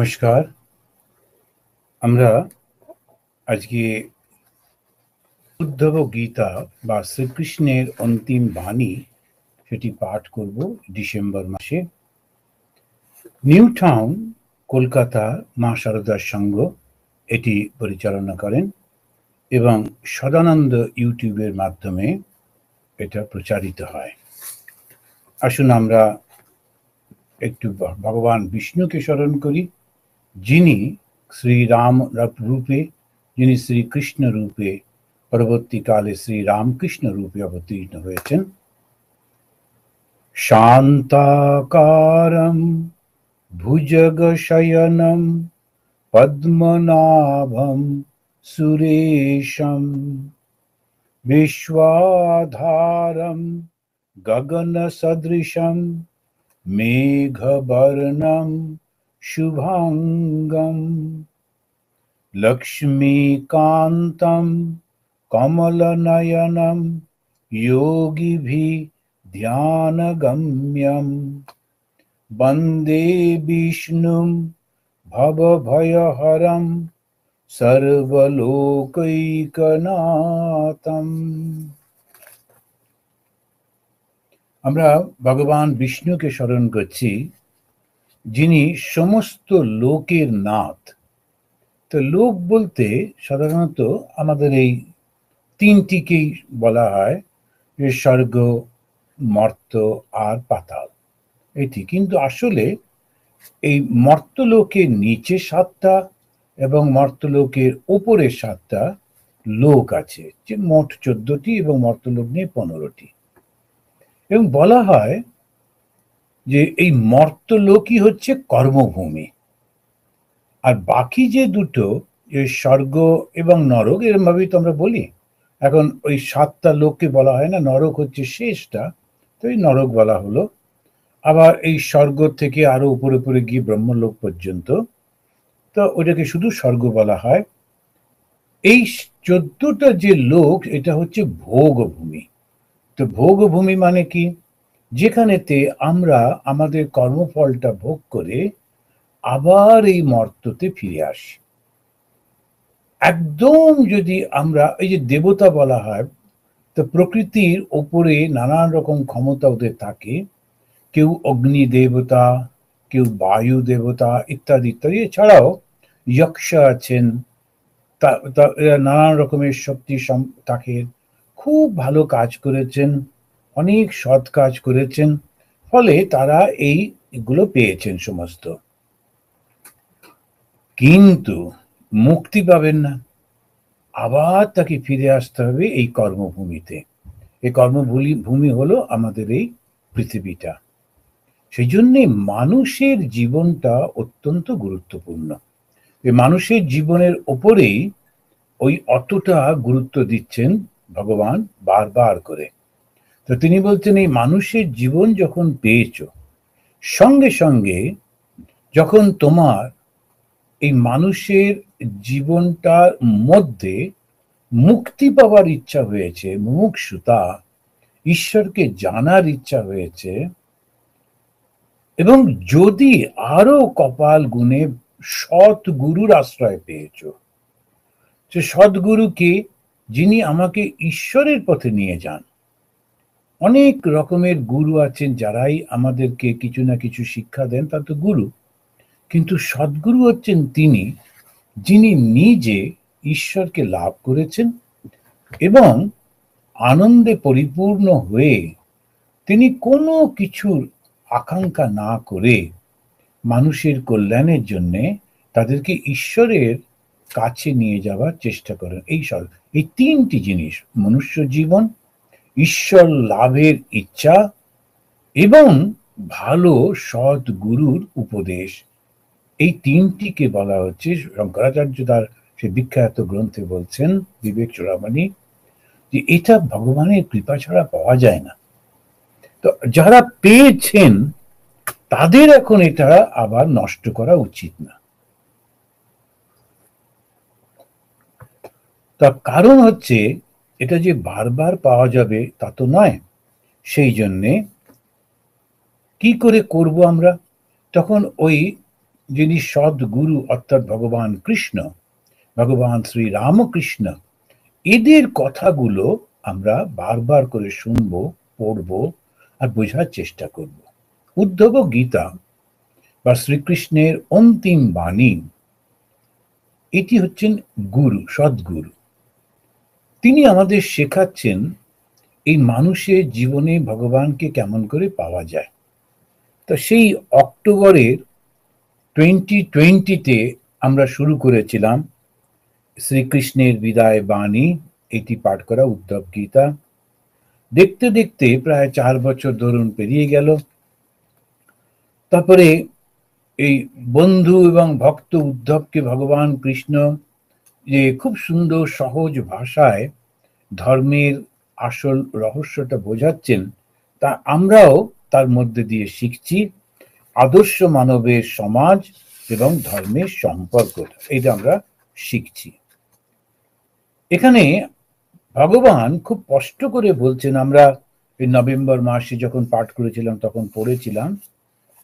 নমস্কার। আমরা আজকে উদ্ধব গীতা বা শ্রীকৃষ্ণের অন্তিম বাণী সেটি পাঠ করব ডিসেম্বর মাসে। নিউ টাউন, কলকাতা মা শারদার সংঘ এটি পরিচালনা করেন এবং সদানন্দ ইউটিউবের মাধ্যমে এটা প্রচারিত হয়। আসুন আমরা একটু ভগবান বিষ্ণুকে স্মরণ করি, যিনি শ্রীরাম রূপে, যিনি শ্রীকৃষ্ণ রূপে পরবর্তীকালে শ্রী রামকৃষ্ণ রূপে অবতীর্ণ হয়েছেন। শান্তাকারম ভুজগশয়নম পদ্মনাভম সুরেশম বিশ্বাধারম গগনসদৃশম মেঘবর্ণম শুভাঙ্গম লক্ষ্মীকান্তম কমলনয়নম যোগীভিঃ ধ্যানগম্যম বন্দে বিষ্ণুম ভবভয়হরম সর্বলোকৈকনাথম। আমরা ভগবান বিষ্ণুকে স্মরণ করছি, যিনি সমস্ত লোকের নাথ। তো লোক বলতে সাধারণত আমাদের এই তিনটিকেই বলা হয়, যে স্বর্গ, মর্ত্য আর পাতাল, এটি। কিন্তু আসলে এই মর্ত্যলোকের নিচে 7টা এবং মর্ত্যলোকের উপরে 7টা লোক আছে, যে মোট 14টি এবং মর্ত্যলোক নিয়ে 15টি। এবং বলা হয় যে এই মর্ত্যলোকই হচ্ছে কর্মভূমি, আর বাকি যে দুটো, যে স্বর্গ এবং নরক, এরকম ভাবেই তো আমরা বলি। এখন ওই 7টা লোককে বলা হয় না, নরক হচ্ছে শেষটা, তো এই নরক বলা হলো। আবার এই স্বর্গ থেকে আরো উপরে উপরে গিয়ে ব্রহ্মলোক পর্যন্ত, তো ওটাকে শুধু স্বর্গ বলা হয়। এই 14টা যে লোক, এটা হচ্ছে ভোগভূমি। তো ভোগভূমি মানে কি? যেখানেতে আমরা আমাদের কর্মফলটা ভোগ করে আবার এই মর্ত্যতে ফিরে আসি। একদম যদি আমরা, এই যে দেবতা বলা হয়, তো প্রকৃতির ওপরে নানান রকম ক্ষমতা ওদের থাকে। কেউ অগ্নি দেবতা, কেউ বায়ু দেবতা, ইত্যাদি ইত্যাদি। এছাড়াও যক্ষ আছেন, এরা নানান রকমের শক্তি থাকে, খুব ভালো কাজ করেছেন, অনেক সৎ কাজ করেছেন, ফলে তারা এইগুলো পেয়েছেন সমস্ত। কিন্তু মুক্তি পাবেন না, আবার তাকে ফিরে আসতে হবে এই কর্মভূমিতে। এই কর্মভূমি হলো আমাদের এই পৃথিবীটা। সেই জন্যে মানুষের জীবনটা অত্যন্ত গুরুত্বপূর্ণ। এই মানুষের জীবনের ওপরেই ওই অতটা গুরুত্ব দিচ্ছেন ভগবান বারবার করে। তো তিনি বলছেন, এই মানুষের জীবন যখন পেয়েছ, সঙ্গে সঙ্গে যখন তোমার এই মানুষের জীবনটার মধ্যে মুক্তি পাওয়ার ইচ্ছা হয়েছে, মুমুক্ষুতা, ঈশ্বরকে জানার ইচ্ছা হয়েছে, এবং যদি আরো কপাল গুণে সৎ গুরুর আশ্রয় পেয়েছ, সে সদ্গুরুকে, যিনি আমাকে ঈশ্বরের পথে নিয়ে যান। অনেক রকমের গুরু আছেন যারাই আমাদেরকে কিছু না কিছু শিক্ষা দেন, তা তো গুরু। কিন্তু সদ্গুরু হচ্ছেন তিনি, যিনি নিজে ঈশ্বরকে লাভ করেছেন এবং আনন্দে পরিপূর্ণ হয়ে তিনি কোনো কিছুর আকাঙ্ক্ষা না করে মানুষের কল্যাণের জন্য তাদেরকে ঈশ্বরের কাছে নিয়ে যাওয়ার চেষ্টা করেন। এই তিনটি জিনিস, মনুষ্য জীবন, ঈশ্বর লাভের ইচ্ছা এবং ভালো সৎ গুরুর উপদেশ, এই তিনটিকে বলা হচ্ছে, শঙ্করাচার্য তার সে বিখ্যাত গ্রন্থে বলছেন, বিবেক চূড়ামণি, যে এটা ভগবানের কৃপা ছাড়া পাওয়া যায় না। তো যারা পেয়েছেন তাদের এখন এটা আবার নষ্ট করা উচিত না। তার কারণ হচ্ছে, এটা যে বারবার পাওয়া যাবে তা তো নয়। সেই জন্যে কি করে করব আমরা? তখন ওই যিনি সদ্গুরু অর্থাৎ ভগবান কৃষ্ণ, ভগবান শ্রী রামকৃষ্ণ, এদের কথাগুলো আমরা বারবার করে শুনবো, পড়বো আর বোঝার চেষ্টা করব। উদ্ধব গীতা বা শ্রীকৃষ্ণের অন্তিম বাণী, এটি হচ্ছেন গুরু, সদ্গুরু। তিনি আমাদের শেখাচ্ছেন এই মানুষের জীবনে ভগবানকে কেমন করে পাওয়া যায়। তো সেই অক্টোবরের 2020-তে আমরা শুরু করেছিলাম শ্রীকৃষ্ণের বিদায় বাণী, এটি পাঠ করা, উদ্ধব গীতা। দেখতে দেখতে প্রায় 4 বছর ধরুন পেরিয়ে গেল। তারপরে এই বন্ধু এবং ভক্ত উদ্ধবকে ভগবান কৃষ্ণ যে খুব সুন্দর সহজ ভাষায় ধর্মের আসল রহস্যটা বোঝাচ্ছেন, তা আমরাও তার মধ্যে দিয়ে শিখছি। আদর্শ মানবের সমাজ এবং ধর্মের সম্পর্ক, এটা আমরা শিখছি। এখানে ভগবান খুব কষ্ট করে বলছেন, আমরা এই নভেম্বর মাসে যখন পাঠ করেছিলাম তখন পড়েছিলাম,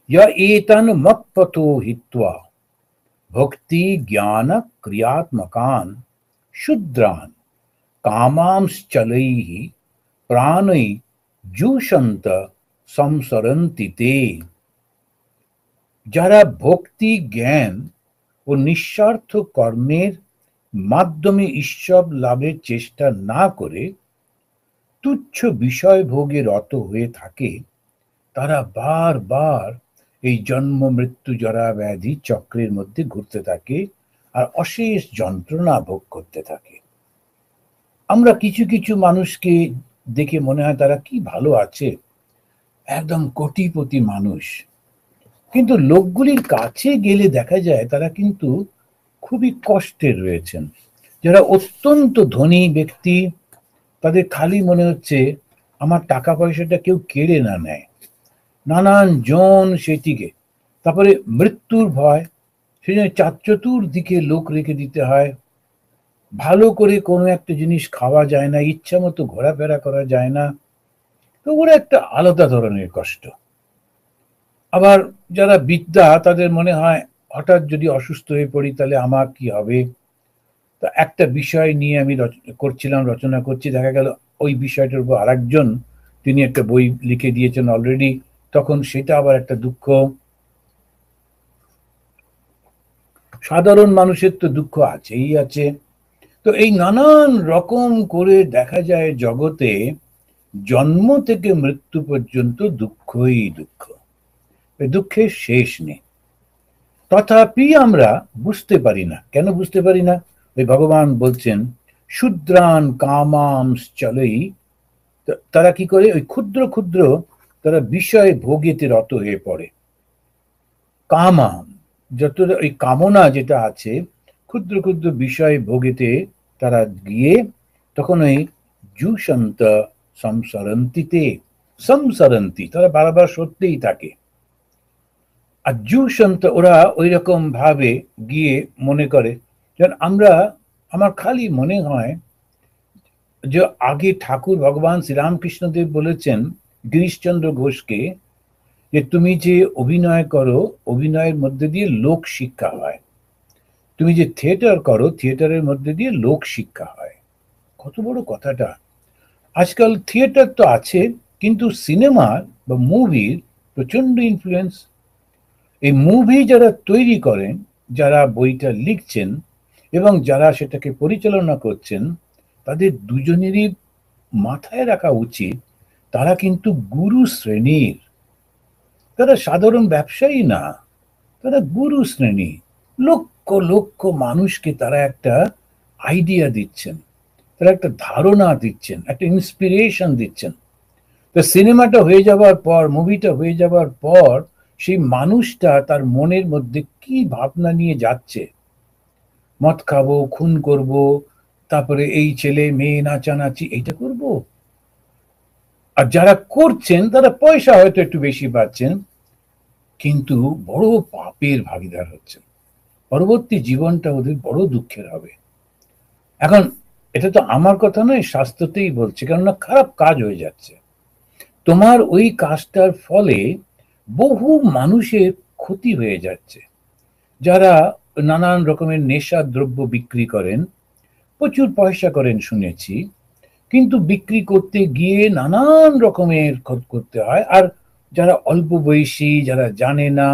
ইয়া এতান মৎপতো হিত্বা ভক্তি জ্ঞান ক্রিয়াত্মকান শুদ্রান কামাংশ্চলৈঃ প্রাণৈ জুষন্ত সংসরন্তি তে। যারা ভক্তি জ্ঞান ও নিঃস্বার্থ কর্মের মাধ্যমে ঈশ্বর লাভের চেষ্টা না করে তুচ্ছ বিষয় ভোগে রত হয়ে থাকে, তারা বারবার এই জন্ম মৃত্যু জরা ব্যাধি চক্রের মধ্যে ঘুরতে থাকে আর অশেষ যন্ত্রণা ভোগ করতে থাকে। আমরা কিছু কিছু মানুষকে দেখে মনে হয় তারা কি ভালো আছে, একদম কোটিপতি মানুষ, কিন্তু লোকগুলির কাছে গেলে দেখা যায় তারা কিন্তু খুবই কষ্টে রয়েছেন। যারা অত্যন্ত ধনী ব্যক্তি, তাদের খালি মনে হচ্ছে আমার টাকা পয়সাটা কেউ কেড়ে না নেয়, নানান জন সেটিকে। তারপরে মৃত্যুর ভয়, সেই জন্য চতুর্দিকে লোক রেখে দিতে হয়, ভালো করে কোনো একটা জিনিস খাওয়া যায় না, ইচ্ছা মতো ঘোরাফেরা করা যায় না। তো ওরা একটা আলাদা ধরনের কষ্ট। আবার যারা বিদ্যা, তাদের মনে হয় হঠাৎ যদি অসুস্থ হয়ে পড়ি তাহলে আমার কি হবে। তো একটা বিষয় নিয়ে আমি রচনা করছি, দেখা গেল ওই বিষয়টার উপর আরেকজন তিনি একটা বই লিখে দিয়েছেন অলরেডি, তখন সেটা আবার একটা দুঃখ। সাধারণ মানুষের তো দুঃখ আছেই আছে। তো এই নানান রকম করে দেখা যায় জগতে জন্ম থেকে মৃত্যু পর্যন্ত দুঃখই দুঃখ, দুঃখের শেষ নেই। তথাপি আমরা বুঝতে পারি না। কেন বুঝতে পারি না? ওই ভগবান বলছেন শূদ্রান কামাংশ্চলৈঃ, তারা কি করে, ওই ক্ষুদ্র ক্ষুদ্র তারা বিষয় ভোগেতে রত হয়ে পড়ে। কামাম, যত ওই কামনা যেটা আছে, ক্ষুদ্র ক্ষুদ্র বিষয় ভোগেতে তারা গিয়ে তখন ওই জুষন্ত সংসরন্তিতে, সংসরন্তি, তারা বারবার সত্যিই থাকে। আর জুষন্ত, ওরা ওই রকম ভাবে গিয়ে মনে করে, যেন আমার খালি মনে হয় যে আগে ঠাকুর ভগবান শ্রীরামকৃষ্ণদেব বলেছেন গিরিশচন্দ্র ঘোষকে, যে তুমি যে অভিনয় করো, অভিনয়ের মধ্যে দিয়ে লোক শিক্ষা হয়, তুমি যে থিয়েটার করো, থিয়েটারের মধ্যে দিয়ে লোক শিক্ষা হয়। কত বড় কথাটা। আজকাল থিয়েটার তো আছে, কিন্তু সিনেমার বা মুভির প্রচন্ড ইনফ্লুয়েন্স। এই মুভি যারা তৈরি করেন, যারা বইটা লিখছেন এবং যারা সেটাকে পরিচালনা করছেন, তাদের দুজনেরই মাথায় রাখা উচিত তারা কিন্তু গুরু শ্রেণীর, তারা সাধারণ ব্যবসায়ী না, তারা গুরু শ্রেণী। লক্ষ লক্ষ মানুষকে তারা একটা আইডিয়া দিচ্ছেন, তারা একটা ধারণা দিচ্ছেন, একটা ইন্সপিরেশন দিচ্ছেন। তো সিনেমাটা হয়ে যাওয়ার পর, মুভিটা হয়ে যাওয়ার পর, সেই মানুষটা তার মনের মধ্যে কি ভাবনা নিয়ে যাচ্ছে, মদ খাবো, খুন করব, তারপরে এই ছেলে মেয়ে নাচানাচি এইটা করব। আর যারা করছেন তারা পয়সা হয়তো একটু বেশি পাচ্ছেন, কিন্তু বড় পাপের ভাগিদার হচ্ছেন। পরবর্তী জীবনটা ওদের বড় দুঃখের হবে। এখন এটা তো আমার কথা নয়, শাস্ত্রতেই বলছে, কেননা খারাপ কাজ হয়ে যাচ্ছে। তোমার ওই কাজটার ফলে বহু মানুষের ক্ষতি হয়ে যাচ্ছে। যারা নানান রকমের নেশা দ্রব্য বিক্রি করেন, প্রচুর পয়সা করেন শুনেছি, কিন্তু বিক্রি করতে গিয়ে নানান রকমের করতে হয়। আর যারা অল্প বয়সী, যারা জানে না,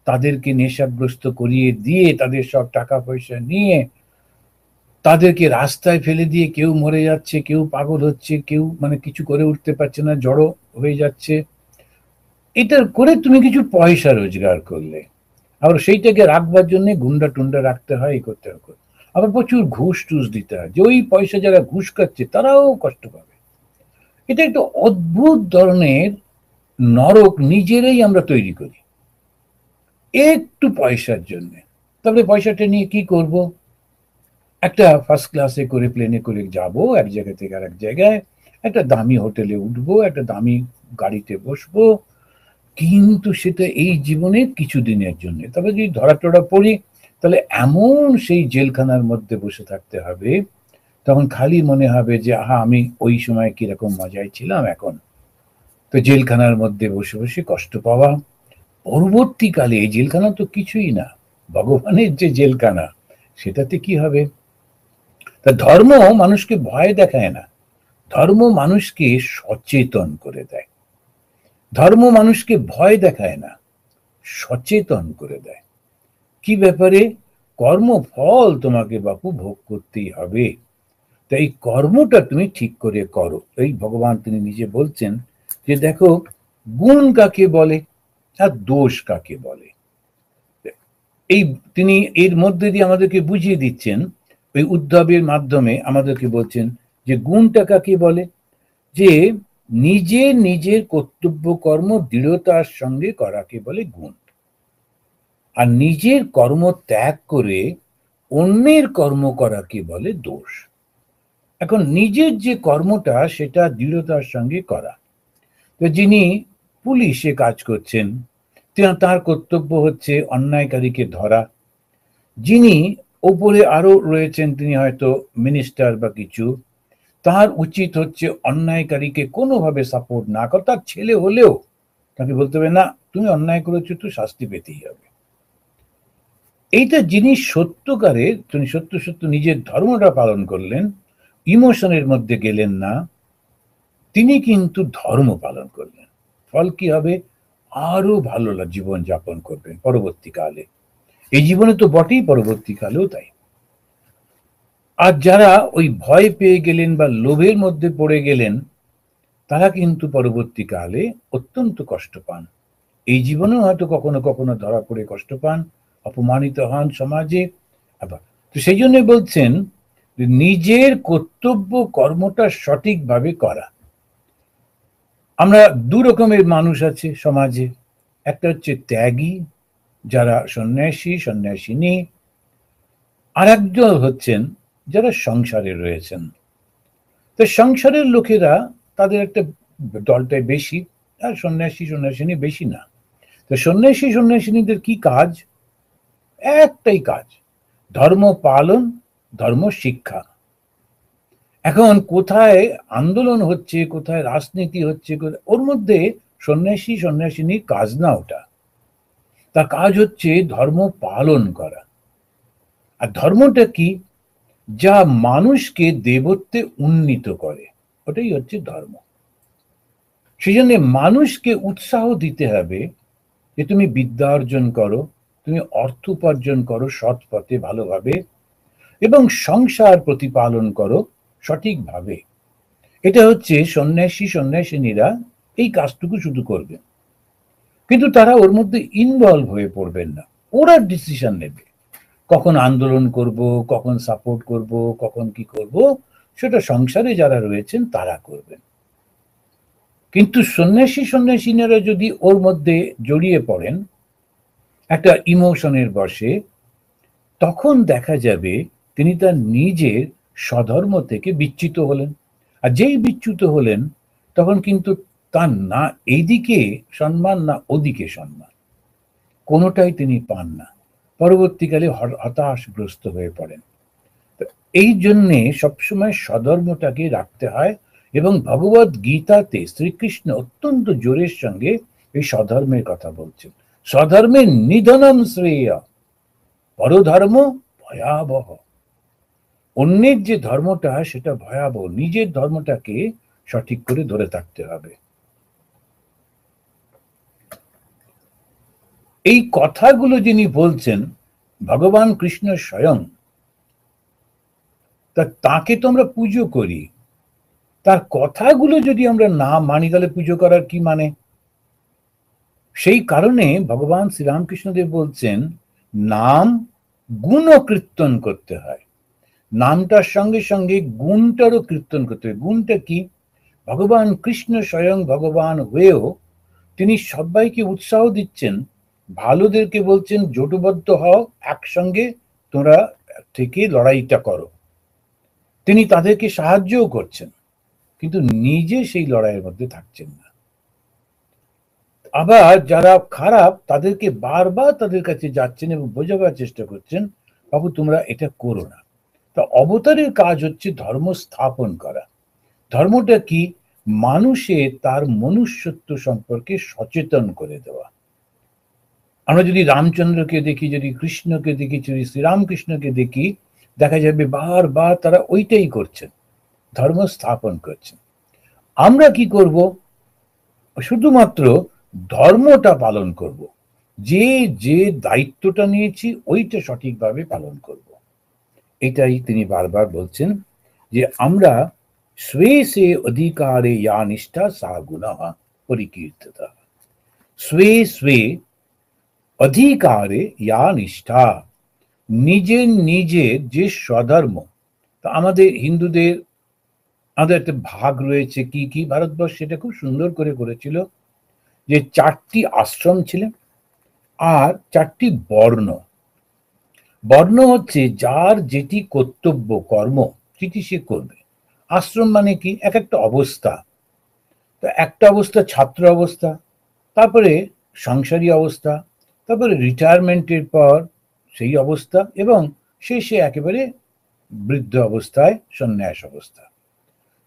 তাদেরকে নেশাগ্রস্ত করিয়ে দিয়ে তাদের সব টাকা পয়সা নিয়ে তাদেরকে রাস্তায় ফেলে দিয়ে কেউ মরে যাচ্ছে, কেউ পাগল হচ্ছে, কেউ মানে কিছু করে উঠতে পারছে না, জড়ো হয়ে যাচ্ছে। এটা করে তুমি কিছু পয়সা রোজগার করলে, আবার সেইটাকে রাখবার জন্য গুন্ডা টুন্ডা রাখতে হয়, এই করতে হবে। আবার প্রচুর ঘুষ টুস দিতে হয়, যে ওই পয়সা যারা ঘুষ খাচ্ছে তারাও কষ্ট পাবে। এটা একটা অদ্ভুত ধরনের নরক নিজেরাই আমরা তৈরি করি একটু পয়সার জন্য। তাহলে পয়সাটা নিয়ে কি করব? একটা ফার্স্ট ক্লাসে করে প্লেনে করে যাব এক জায়গা থেকে আর এক জায়গায়, একটা দামি হোটেলে উঠবো, একটা দামি গাড়িতে বসবো, কিন্তু সেটা এই জীবনে কিছু দিনের জন্য। তবে যদি ধরা টরা পড়ি, তাহলে এমন সেই জেলখানার মধ্যে বসে থাকতে হবে, তখন খালি মনে হবে যে আহা, আমি ওই সময় কিরকম মজায় ছিলাম এখন। তো জেলখানার মধ্যে বসে বসে কষ্ট পাওয়া, পরবর্তীকালে এই জেলখানা তো কিছুই না, ভগবানের যে জেলখানা, সেটাতে কি হবে? তা ধর্ম মানুষকে ভয় দেখায় না, ধর্ম মানুষকে সচেতন করে দেয়। ধর্ম মানুষকে ভয় দেখায় না, সচেতন করে দেয়। কি ব্যাপারে? কর্মফল তোমাকে বাপু ভোগ করতেই হবে, তাই কর্মটা তুমি ঠিক করে করো। এই ভগবান তিনি নিজে বলছেন যে দেখো, গুণ কাকে বলে আর দোষ কাকে বলে। এই তিনি এর মধ্যে দিয়ে আমাদেরকে বুঝিয়ে দিচ্ছেন, ওই উদ্ধবের মাধ্যমে আমাদেরকে বলছেন যে গুণটা কাকে বলে, যে নিজের নিজের কর্তব্য কর্ম দৃঢ়তার সঙ্গে করাকে বলে গুণ, আর নিজের কর্ম ত্যাগ করে অন্যের কর্ম করাকে বলে দোষ। এখন নিজের যে কর্মটা সেটা দৃঢ়তার সঙ্গে করা। তো যিনি পুলিশে কাজ করছেন, তার কর্তব্য হচ্ছে অন্যায়কারীকে ধরা। যিনি ওপরে আরো রয়েছেন, তিনি হয়তো মিনিস্টার বা কিছু, তার উচিত হচ্ছে অন্যায়কারীকে কোনোভাবে সাপোর্ট না করা। তার ছেলে হলেও তাকে বলতে হবে না, তুমি অন্যায় করেছো তো শাস্তি পেতেই হবে। এইটা যিনি সত্যকারের, তিনি সত্য সত্য নিজের ধর্মটা পালন করলেন, ইমোশনের মধ্যে গেলেন না, তিনি কিন্তু ধর্ম পালন করলেন। ফল কি হবে? আরো ভালো জীবন যাপন করবেন পরবর্তীকালে। এই জীবনে তো বটেই, পরবর্তীকালেও তাই। আর যারা ওই ভয় পেয়ে গেলেন বা লোভের মধ্যে পড়ে গেলেন, তারা কিন্তু পরবর্তীকালে অত্যন্ত কষ্ট পান। এই জীবনেও হয়তো কখনো কখনো ধরা পড়ে কষ্ট পান, অপমানিত হন সমাজে। আবার তো সেই জন্য বলছেন নিজের কর্তব্য কর্মটা সঠিকভাবে করা। আমরা দু রকমের মানুষ আছে সমাজে, একটা হচ্ছে ত্যাগী, যারা সন্ন্যাসী সন্ন্যাসিনী, আর একজন হচ্ছেন যারা সংসারে রয়েছেন। তো সংসারের লোকেরা, তাদের একটা দলটাই বেশি, আর সন্ন্যাসী সন্ন্যাসিনী বেশি না। তো সন্ন্যাসী সন্ন্যাসিনীদের কি কাজ? একটাই কাজ, ধর্ম পালন, ধর্ম শিক্ষা। এখন কোথায় আন্দোলন হচ্ছে, কোথায় রাজনীতি হচ্ছে, ওর মধ্যে সন্ন্যাসী সন্ন্যাসিনীর কাজ না ওটা। তার কাজ হচ্ছে ধর্ম পালন করা। আর ধর্মটা কি? যা মানুষকে দেবত্বে উন্নীত করে, ওটাই হচ্ছে ধর্ম। সেই জন্য মানুষকে উৎসাহ দিতে হবে যে তুমি বিদ্যা অর্জন করো, তুমি অর্থ উপার্জন করো সৎ পথে ভালোভাবে, এবং সংসার প্রতিপালন করো সঠিকভাবে। এটা হচ্ছে সন্ন্যাসী সন্ন্যাসিনীরা এই কাজটুকু শুধু করবে, কিন্তু তারা ওর মধ্যে ইনভলভ হয়ে পড়বেন না। ওরা ডিসিশন নেবে কখন আন্দোলন করব, কখন সাপোর্ট করব, কখন কি করব, সেটা সংসারে যারা রয়েছেন তারা করবেন। কিন্তু সন্ন্যাসী সন্ন্যাসিনীরা যদি ওর মধ্যে জড়িয়ে পড়েন একটা ইমোশনের বশে, তখন দেখা যাবে তিনি তার নিজের স্বধর্ম থেকে বিচ্যুত হলেন। আর যেই বিচ্যুত হলেন, তখন কিন্তু তার না এইদিকে সম্মান না ওদিকে সম্মান, কোনোটাই তিনি পান না। পরবর্তীকালে হতাশগ্রস্ত হয়ে পড়েন। এই জন্যে সবসময় স্বধর্মটাকে রাখতে হয়, এবং ভগবত গীতাতে শ্রীকৃষ্ণ অত্যন্ত জোরের সঙ্গে এই স্বধর্মের কথা বলছেন। স্বধর্মের নিধনম শ্রেয়, পরধর্ম ভয়াবহ। অন্যের যে ধর্মটা সেটা ভয়াবহ, নিজের ধর্মটাকে সঠিক করে ধরে থাকতে হবে। এই কথাগুলো যিনি বলছেন ভগবান কৃষ্ণ স্বয়ং, তাকে তো আমরা পুজো করি, তার কথাগুলো যদি আমরা না মানি তাহলে পুজো করার কি মানে? সেই কারণে ভগবান শ্রীরামকৃষ্ণদেব বলছেন নাম গুণ কীর্তন করতে হয়, নামটার সঙ্গে সঙ্গে গুণটারও কীর্তন করতে হয়। গুণটা কি? ভগবান কৃষ্ণ স্বয়ং ভগবান হয়েও তিনি সবাইকে উৎসাহ দিচ্ছেন, ভালোদেরকে বলছেন জোটবদ্ধ হও, একসঙ্গে তোমরা থেকে লড়াইটা করো। তিনি তাদেরকে সাহায্যও করছেন, কিন্তু নিজে সেই লড়াইয়ের মধ্যে থাকছেন না। আবার যারা খারাপ তাদেরকে বারবার তাদের কাছে যাচ্ছেন এবং বোঝাবার চেষ্টা করছেন, বাবু তোমরা এটা করো না। তা অবতারের কাজ হচ্ছে ধর্ম স্থাপন করা। ধর্মটা কি? মানুষের তার মনুষ্যত্ব সম্পর্কে সচেতন করে দেওয়া। আমরা যদি রামচন্দ্রকে দেখি, যদি কৃষ্ণকে দেখি, যদি শ্রীরামকৃষ্ণকে দেখি, দেখা যাবে বারবার তারা ওইটাই করছেন, ধর্ম স্থাপন করছেন। আমরা কি করব? শুধুমাত্র ধর্মটা পালন করব, যে যে দায়িত্বটা নিয়েছি ওইটা সঠিকভাবে পালন করব। এটাই তিনি বারবার বলছেন যে আমরা স্বে সে অধিকারে ইয়া নিষ্ঠা সা গুণঃ পরিকীর্তিতঃ। স্বে স্বে অধিকারে ইয়া নিষ্ঠা, নিজের নিজের যে স্বধর্ম। তা আমাদের হিন্দুদের আমাদের একটা ভাগ রয়েছে, কি কি ভারতবর্ষ সেটা খুব সুন্দর করে করেছিল, যে 4টি আশ্রম ছিলেন আর 4টি বর্ণ। বর্ণ হচ্ছে যার যেটি কর্তব্য কর্ম সেটি সে করবে। আশ্রম মানে কি? এক একটা অবস্থা। তো একটা অবস্থা ছাত্র অবস্থা, তারপরে সংসারী অবস্থা, তারপরে রিটায়ারমেন্টের পর সেই অবস্থা, এবং শেষে একেবারে বৃদ্ধ অবস্থায় সন্ন্যাস অবস্থা।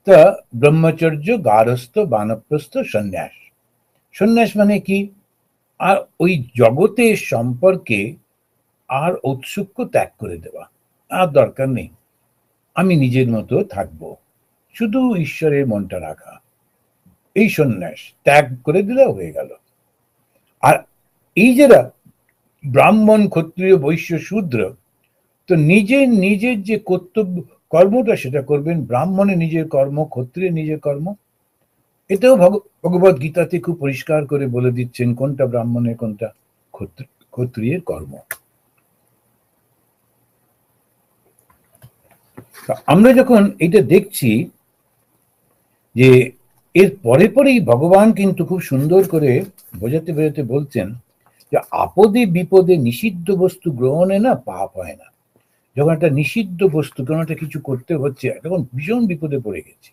তা ব্রহ্মচর্য, গারস্থ, বানপ্রস্থ, সন্ন্যাস। সন্ন্যাস মানে কি? আর ওই জগতের সম্পর্কে আর ঔৎসুক্য ত্যাগ করে দেওয়া, আর দরকার নেই, আমি নিজের মতো থাকবো, শুধু ঈশ্বরের মনটা রাখা, এই সন্ন্যাস ত্যাগ করে দিলে হয়ে গেল। আর এই যারা ব্রাহ্মণ, ক্ষত্রিয়, বৈশ্য, শূদ্র, তো নিজের নিজের যে কর্তব্য কর্মটা সেটা করবেন। ব্রাহ্মণে নিজের কর্ম, ক্ষত্রিয় নিজের কর্ম। এটাও ভগবত গীতাতে খুব পরিষ্কার করে বলে দিচ্ছেন কোনটা ব্রাহ্মণের, কোনটা ক্ষত্রিয়ের কর্ম। আমরা যখন এটা দেখছি যে এর পরে পরেই ভগবান কিন্তু খুব সুন্দর করে বোঝাতে বোঝাতে বলছেন যে আপদে বিপদে নিষিদ্ধ বস্তু গ্রহণে না পাপ হয় না। যখন একটা নিষিদ্ধ বস্তু, কোনো একটা কিছু করতে হচ্ছে, তখন ভীষণ বিপদে পড়ে গেছে,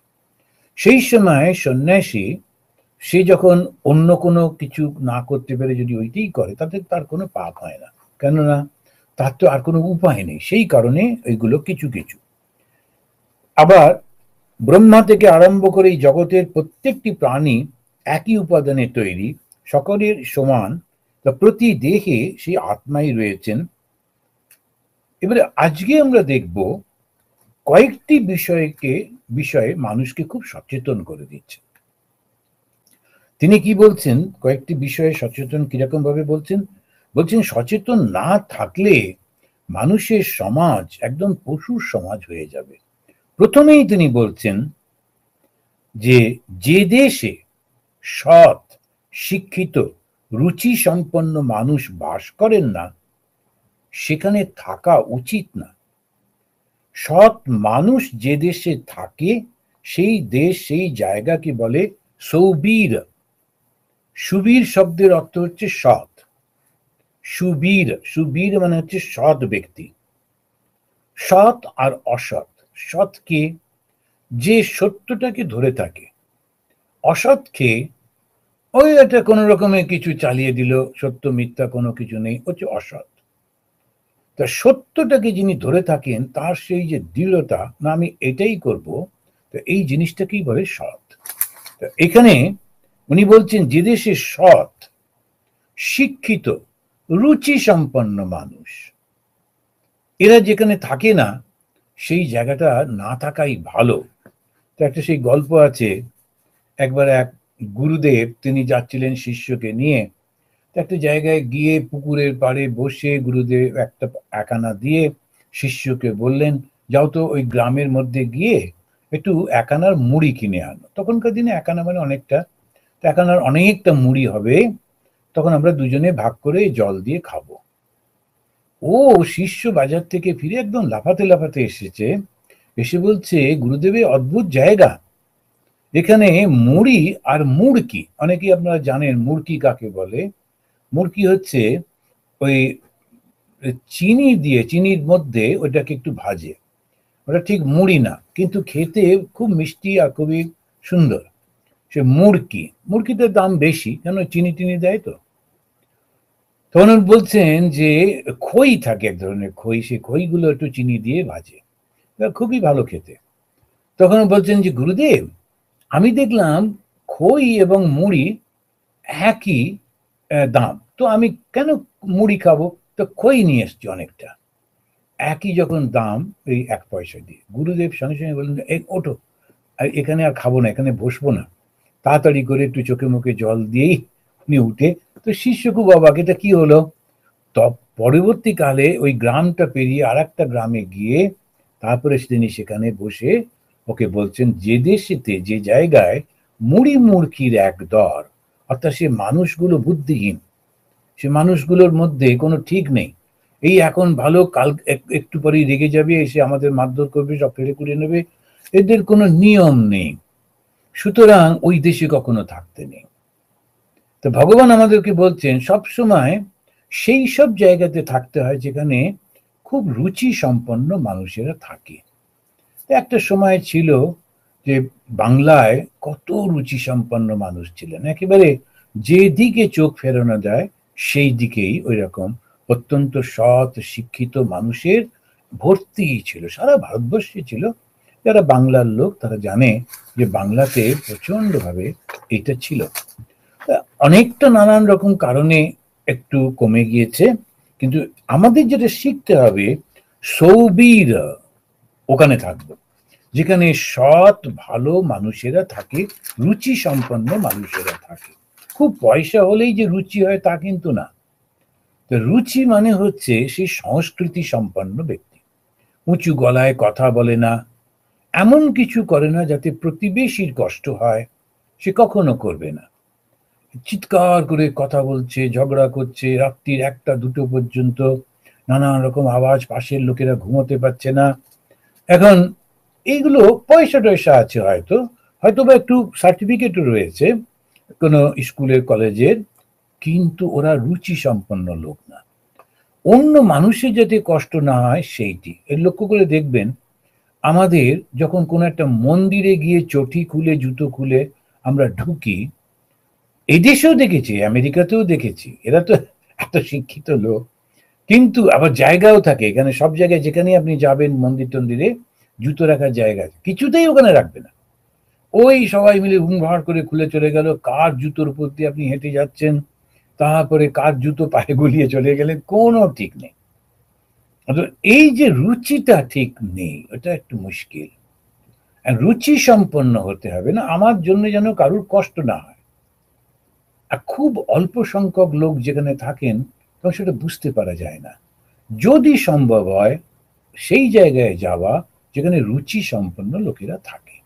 সেই সময় সন্ন্যাসী সে যখন অন্য কোনো কিছু না করতে পেরে যদি ওইটাই করে, তাতে তার কোনো পাপ হয় না, কেননা তার তো আর কোনো উপায় নেই। সেই কারণে ওইগুলো কিছু কিছু। আবার ব্রহ্মা থেকে আরম্ভ করে এই জগতের প্রত্যেকটি প্রাণী একই উপাদানে তৈরি, সকলের সমান, তা প্রতি দেহে সেই আত্মাই রয়েছেন। এবারে আজকে আমরা দেখব কয়েকটি বিষয়ে মানুষকে খুব সচেতন করে দিচ্ছে। তিনি কি বলছেন? কয়েকটি বিষয়ে সচেতন কিরকম ভাবে বলছেন? বলছেন সচেতন না থাকলে মানুষের সমাজ একদম পশুর সমাজ হয়ে যাবে। প্রথমেই তিনি বলছেন যে যে দেশে সৎ, শিক্ষিত, রুচি সম্পন্ন মানুষ বাস করেন না, সেখানে থাকা উচিত না। সৎ মানুষ যে দেশে থাকে সেই দেশ, সেই জায়গাকে বলে সৌবীর। সুবীর শব্দের অর্থ হচ্ছে সৎ। সুবীর, সুবীর মানে হচ্ছে সৎ ব্যক্তি। সৎ আর অসৎ। সৎকে যে সত্যটাকে ধরে থাকে, অসৎকে ওই একটা কোনো রকমের কিছু চালিয়ে দিল, সত্য মিথ্যা কোনো কিছু নেই, হচ্ছে অসৎ। তা সত্যটাকে যিনি ধরে থাকেন তার সেই যে দৃঢ়তা, না আমি এটাই করব, তো এই জিনিসটাকেই বলে সৎ। এখানে উনি বলছেন যে দেশে সৎ, শিক্ষিত, রুচি সম্পন্ন মানুষ, এরা যেখানে থাকে না সেই জায়গাটা না থাকাই ভালো। তো একটা সেই গল্প আছে, একবার এক গুরুদেব তিনি যাচ্ছিলেন শিষ্যকে নিয়ে, একটা জায়গায় গিয়ে পুকুরের পাড়ে বসে গুরুদেব একটা একানা দিয়ে শিষ্যকে বললেন, যাও তো ওই গ্রামের মধ্যে গিয়ে একটু একানার মুড়ি কিনে আনো। তখনকার দিনে একানা মানে অনেকটা, একানার অনেকটা মুড়ি হবে, তখন আমরা দুজনে ভাগ করে জল দিয়ে খাবো। ও শিষ্য বাজার থেকে ফিরে একদম লাফাতে লাফাতে এসেছে, এসে বলছে, গুরুদেবের অদ্ভুত জায়গা, এখানে মুড়ি আর মুড়কি, অনেকেই আপনারা জানেন মুড়কি কাকে বলে। মুড়কি হচ্ছে ওই চিনি দিয়ে, চিনির মধ্যে ওইটাকে একটু ভাজে, ওটা ঠিক মুড়ি না, কিন্তু খেতে খুব মিষ্টি আর খুবই সুন্দর। সে মুড়কি, মুড়কিটার দাম বেশি, কেন চিনি টিনি দেয় তো। তখন বলছেন যে খই থাকে, এক ধরনের খই, সে খইগুলো একটু চিনি দিয়ে ভাজে, খুবই ভালো খেতে। তখন বলছেন যে গুরুদেব, আমি দেখলাম খই এবং মুড়ি একই দাম, তো আমি কেন মুড়ি খাবো, তো খই নিয়ে এসছি অনেকটা, একই যখন দাম, এই 1 পয়সা দিয়ে। গুরুদেব সঙ্গে সঙ্গে বললেন, এই ওঠো, এখানে আর খাবো না, এখানে বসবো না। তাড়াতাড়ি করে একটু চোখে মুখে জল দিয়েই উনি উঠে, তো শিষ্য খুব অবাক, এটা কি হলো। তো পরবর্তীকালে ওই গ্রামটা পেরিয়ে আর একটা গ্রামে গিয়ে তারপরে তিনি সেখানে বসে ওকে বলছেন, যে দেশেতে যে জায়গায় মুড়ি মুড়কির এক দর, অর্থাৎ সে মানুষগুলো বুদ্ধিহীন, সে মানুষগুলোর মধ্যে কোনো ঠিক নেই, এই এখন ভালো, কাল একটু পরেই রেগে যাবে, এসে আমাদের মারধর করবে, সব ফেলে কুড়ে নেবে, এদের কোনো নিয়ম নেই, সুতরাং ওই দেশে কখনো থাকতে নেই। তো ভগবান আমাদেরকে বলছেন সব সময় সেই সব জায়গাতে থাকতে হয় যেখানে খুব রুচি সম্পন্ন মানুষেরা থাকে। একটা সময় ছিল যে বাংলায় কত রুচি সম্পন্ন মানুষ ছিলেন, একেবারে যেদিকে চোখ ফেরানো যায় সেই দিকেই ওই রকম অত্যন্ত সৎ শিক্ষিত মানুষের ভর্তি ছিল, সারা ভারতবর্ষে ছিল। যারা বাংলার লোক তারা জানে যে বাংলাতে প্রচন্ড ভাবে এটা ছিল। অনেকটা নানান রকম কারণে একটু কমে গিয়েছে, কিন্তু আমাদের যেটা শিখতে হবে, সৌবীর ওখানে থাকবো যেখানে সৎ ভালো মানুষেরা থাকে, রুচি সম্পন্ন মানুষেরা থাকে। খুব পয়সা হলেই যে রুচি হয় তা কিন্তু না। তো রুচি মানে হচ্ছে সেই সংস্কৃতি সম্পন্ন ব্যক্তি, উঁচু গলায় কথা বলে না, এমন কিছু করে না যাতে প্রতিবেশীর কষ্ট হয়, সে কখনো করবে না। চিৎকার করে কথা বলছে, ঝগড়া করছে রাত্রির 1টা 2টো পর্যন্ত, নানান রকম আওয়াজ, পাশের লোকেরা ঘুমোতে পারছে না। এখন এইগুলো পয়সা টয়সা আছে হয়তো, হয়তো বা একটু সার্টিফিকেটও রয়েছে কোনো স্কুলের কলেজের, কিন্তু ওরা রুচি সম্পন্ন লোক না। অন্য মানুষের যাতে কষ্ট না হয় সেইটি এর লক্ষ্য করে দেখবেন। আমাদের যখন কোনো একটা মন্দিরে গিয়ে চটি খুলে জুতো খুলে আমরা ঢুকি, এই দেশেও দেখেছি, আমেরিকাতেও দেখেছি, এরা তো এত শিক্ষিত লোক, কিন্তু আবার জায়গাও থাকে এখানে, সব জায়গায় যেখানে আপনি যাবেন মন্দির টন্দিরে, জুতো রাখার জায়গা কিছুতেই ওখানে রাখবে না। ওই সবাই মিলে হুমভাড় করে খুলে চলে গেল, কার জুতোর উপর দিয়ে আপনি হেঁটে যাচ্ছেন, তারপরে কার জুতো পায়ে গলিয়ে চলে গেলেন, কোনো ঠিক নেই। এই যে রুচিটা ঠিক নেই, ওটা একটু মুশকিল। রুচি সম্পন্ন হতে হবে না, আমার জন্য যেন কারুর কষ্ট না হয়। আর খুব অল্প সংখ্যক লোক যেখানে থাকেন তখন সেটা বুঝতে পারা যায় না। যদি সম্ভব হয় সেই জায়গায় যাওয়া যেখানে রুচি সম্পন্ন লোকেরা থাকে,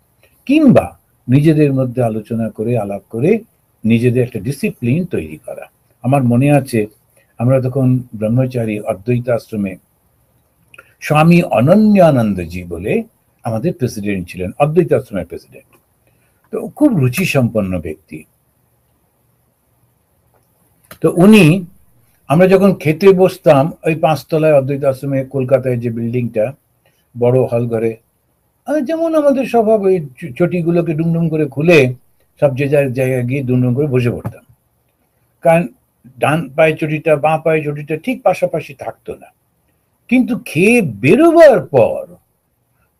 কিংবা নিজেদের মধ্যে আলোচনা করে আলাপ করে নিজেদের একটা ডিসিপ্লিন তৈরি করা। আমার মনে আছে আমরা তখন ব্রহ্মচারী অদ্বৈত আশ্রমে, স্বামী অনন্যানন্দজি বলে আমাদের প্রেসিডেন্ট ছিলেন, অদ্বৈত আশ্রমের প্রেসিডেন্ট। তো খুব রুচি সম্পন্ন ব্যক্তি। তো উনি, আমরা যখন খেতে বসতাম ওই 5 তলায় অদ্বৈত আশ্রমে, কলকাতায় যে বিল্ডিংটা, বড় হল ঘরে, যেমন আমাদের স্বভাব, ওই চটিগুলোকে ডুমডুম করে খুলে সব যে যার জায়গায় গিয়ে ডুমডুম করে বসে পড়তাম। কারণ ডান পায়ে চটিটা বাঁ পায়ে চটিটা ঠিক পাশাপাশি থাকতো না, কিন্তু খেয়ে বেরোবার পর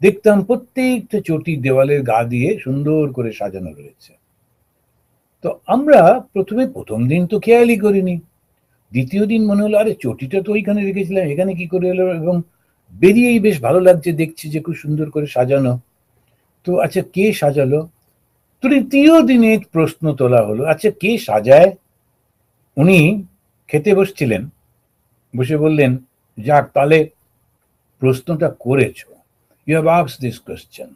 দেখতাম প্রত্যেকটা চটি দেওয়ালের গা দিয়ে সুন্দর করে সাজানো রয়েছে। তো আমরা প্রথম দিন তো খেয়ালই করিনি, দ্বিতীয় দিন মনে হলো আরে চটিটা তো ওইখানে রেখেছিলাম, এখানে কি করে এলো, এবং বেরিয়েই বেশ ভালো লাগছে, দেখছি যে খুব সুন্দর করে সাজানো। তো আচ্ছা কে সাজালো? তৃতীয় দিনে প্রশ্ন তোলা হলো, আচ্ছা কে সাজায়? উনি খেতে বসছিলেন, বসে বললেন, যাক তাহলে প্রশ্নটা করেছো, you have asked this question.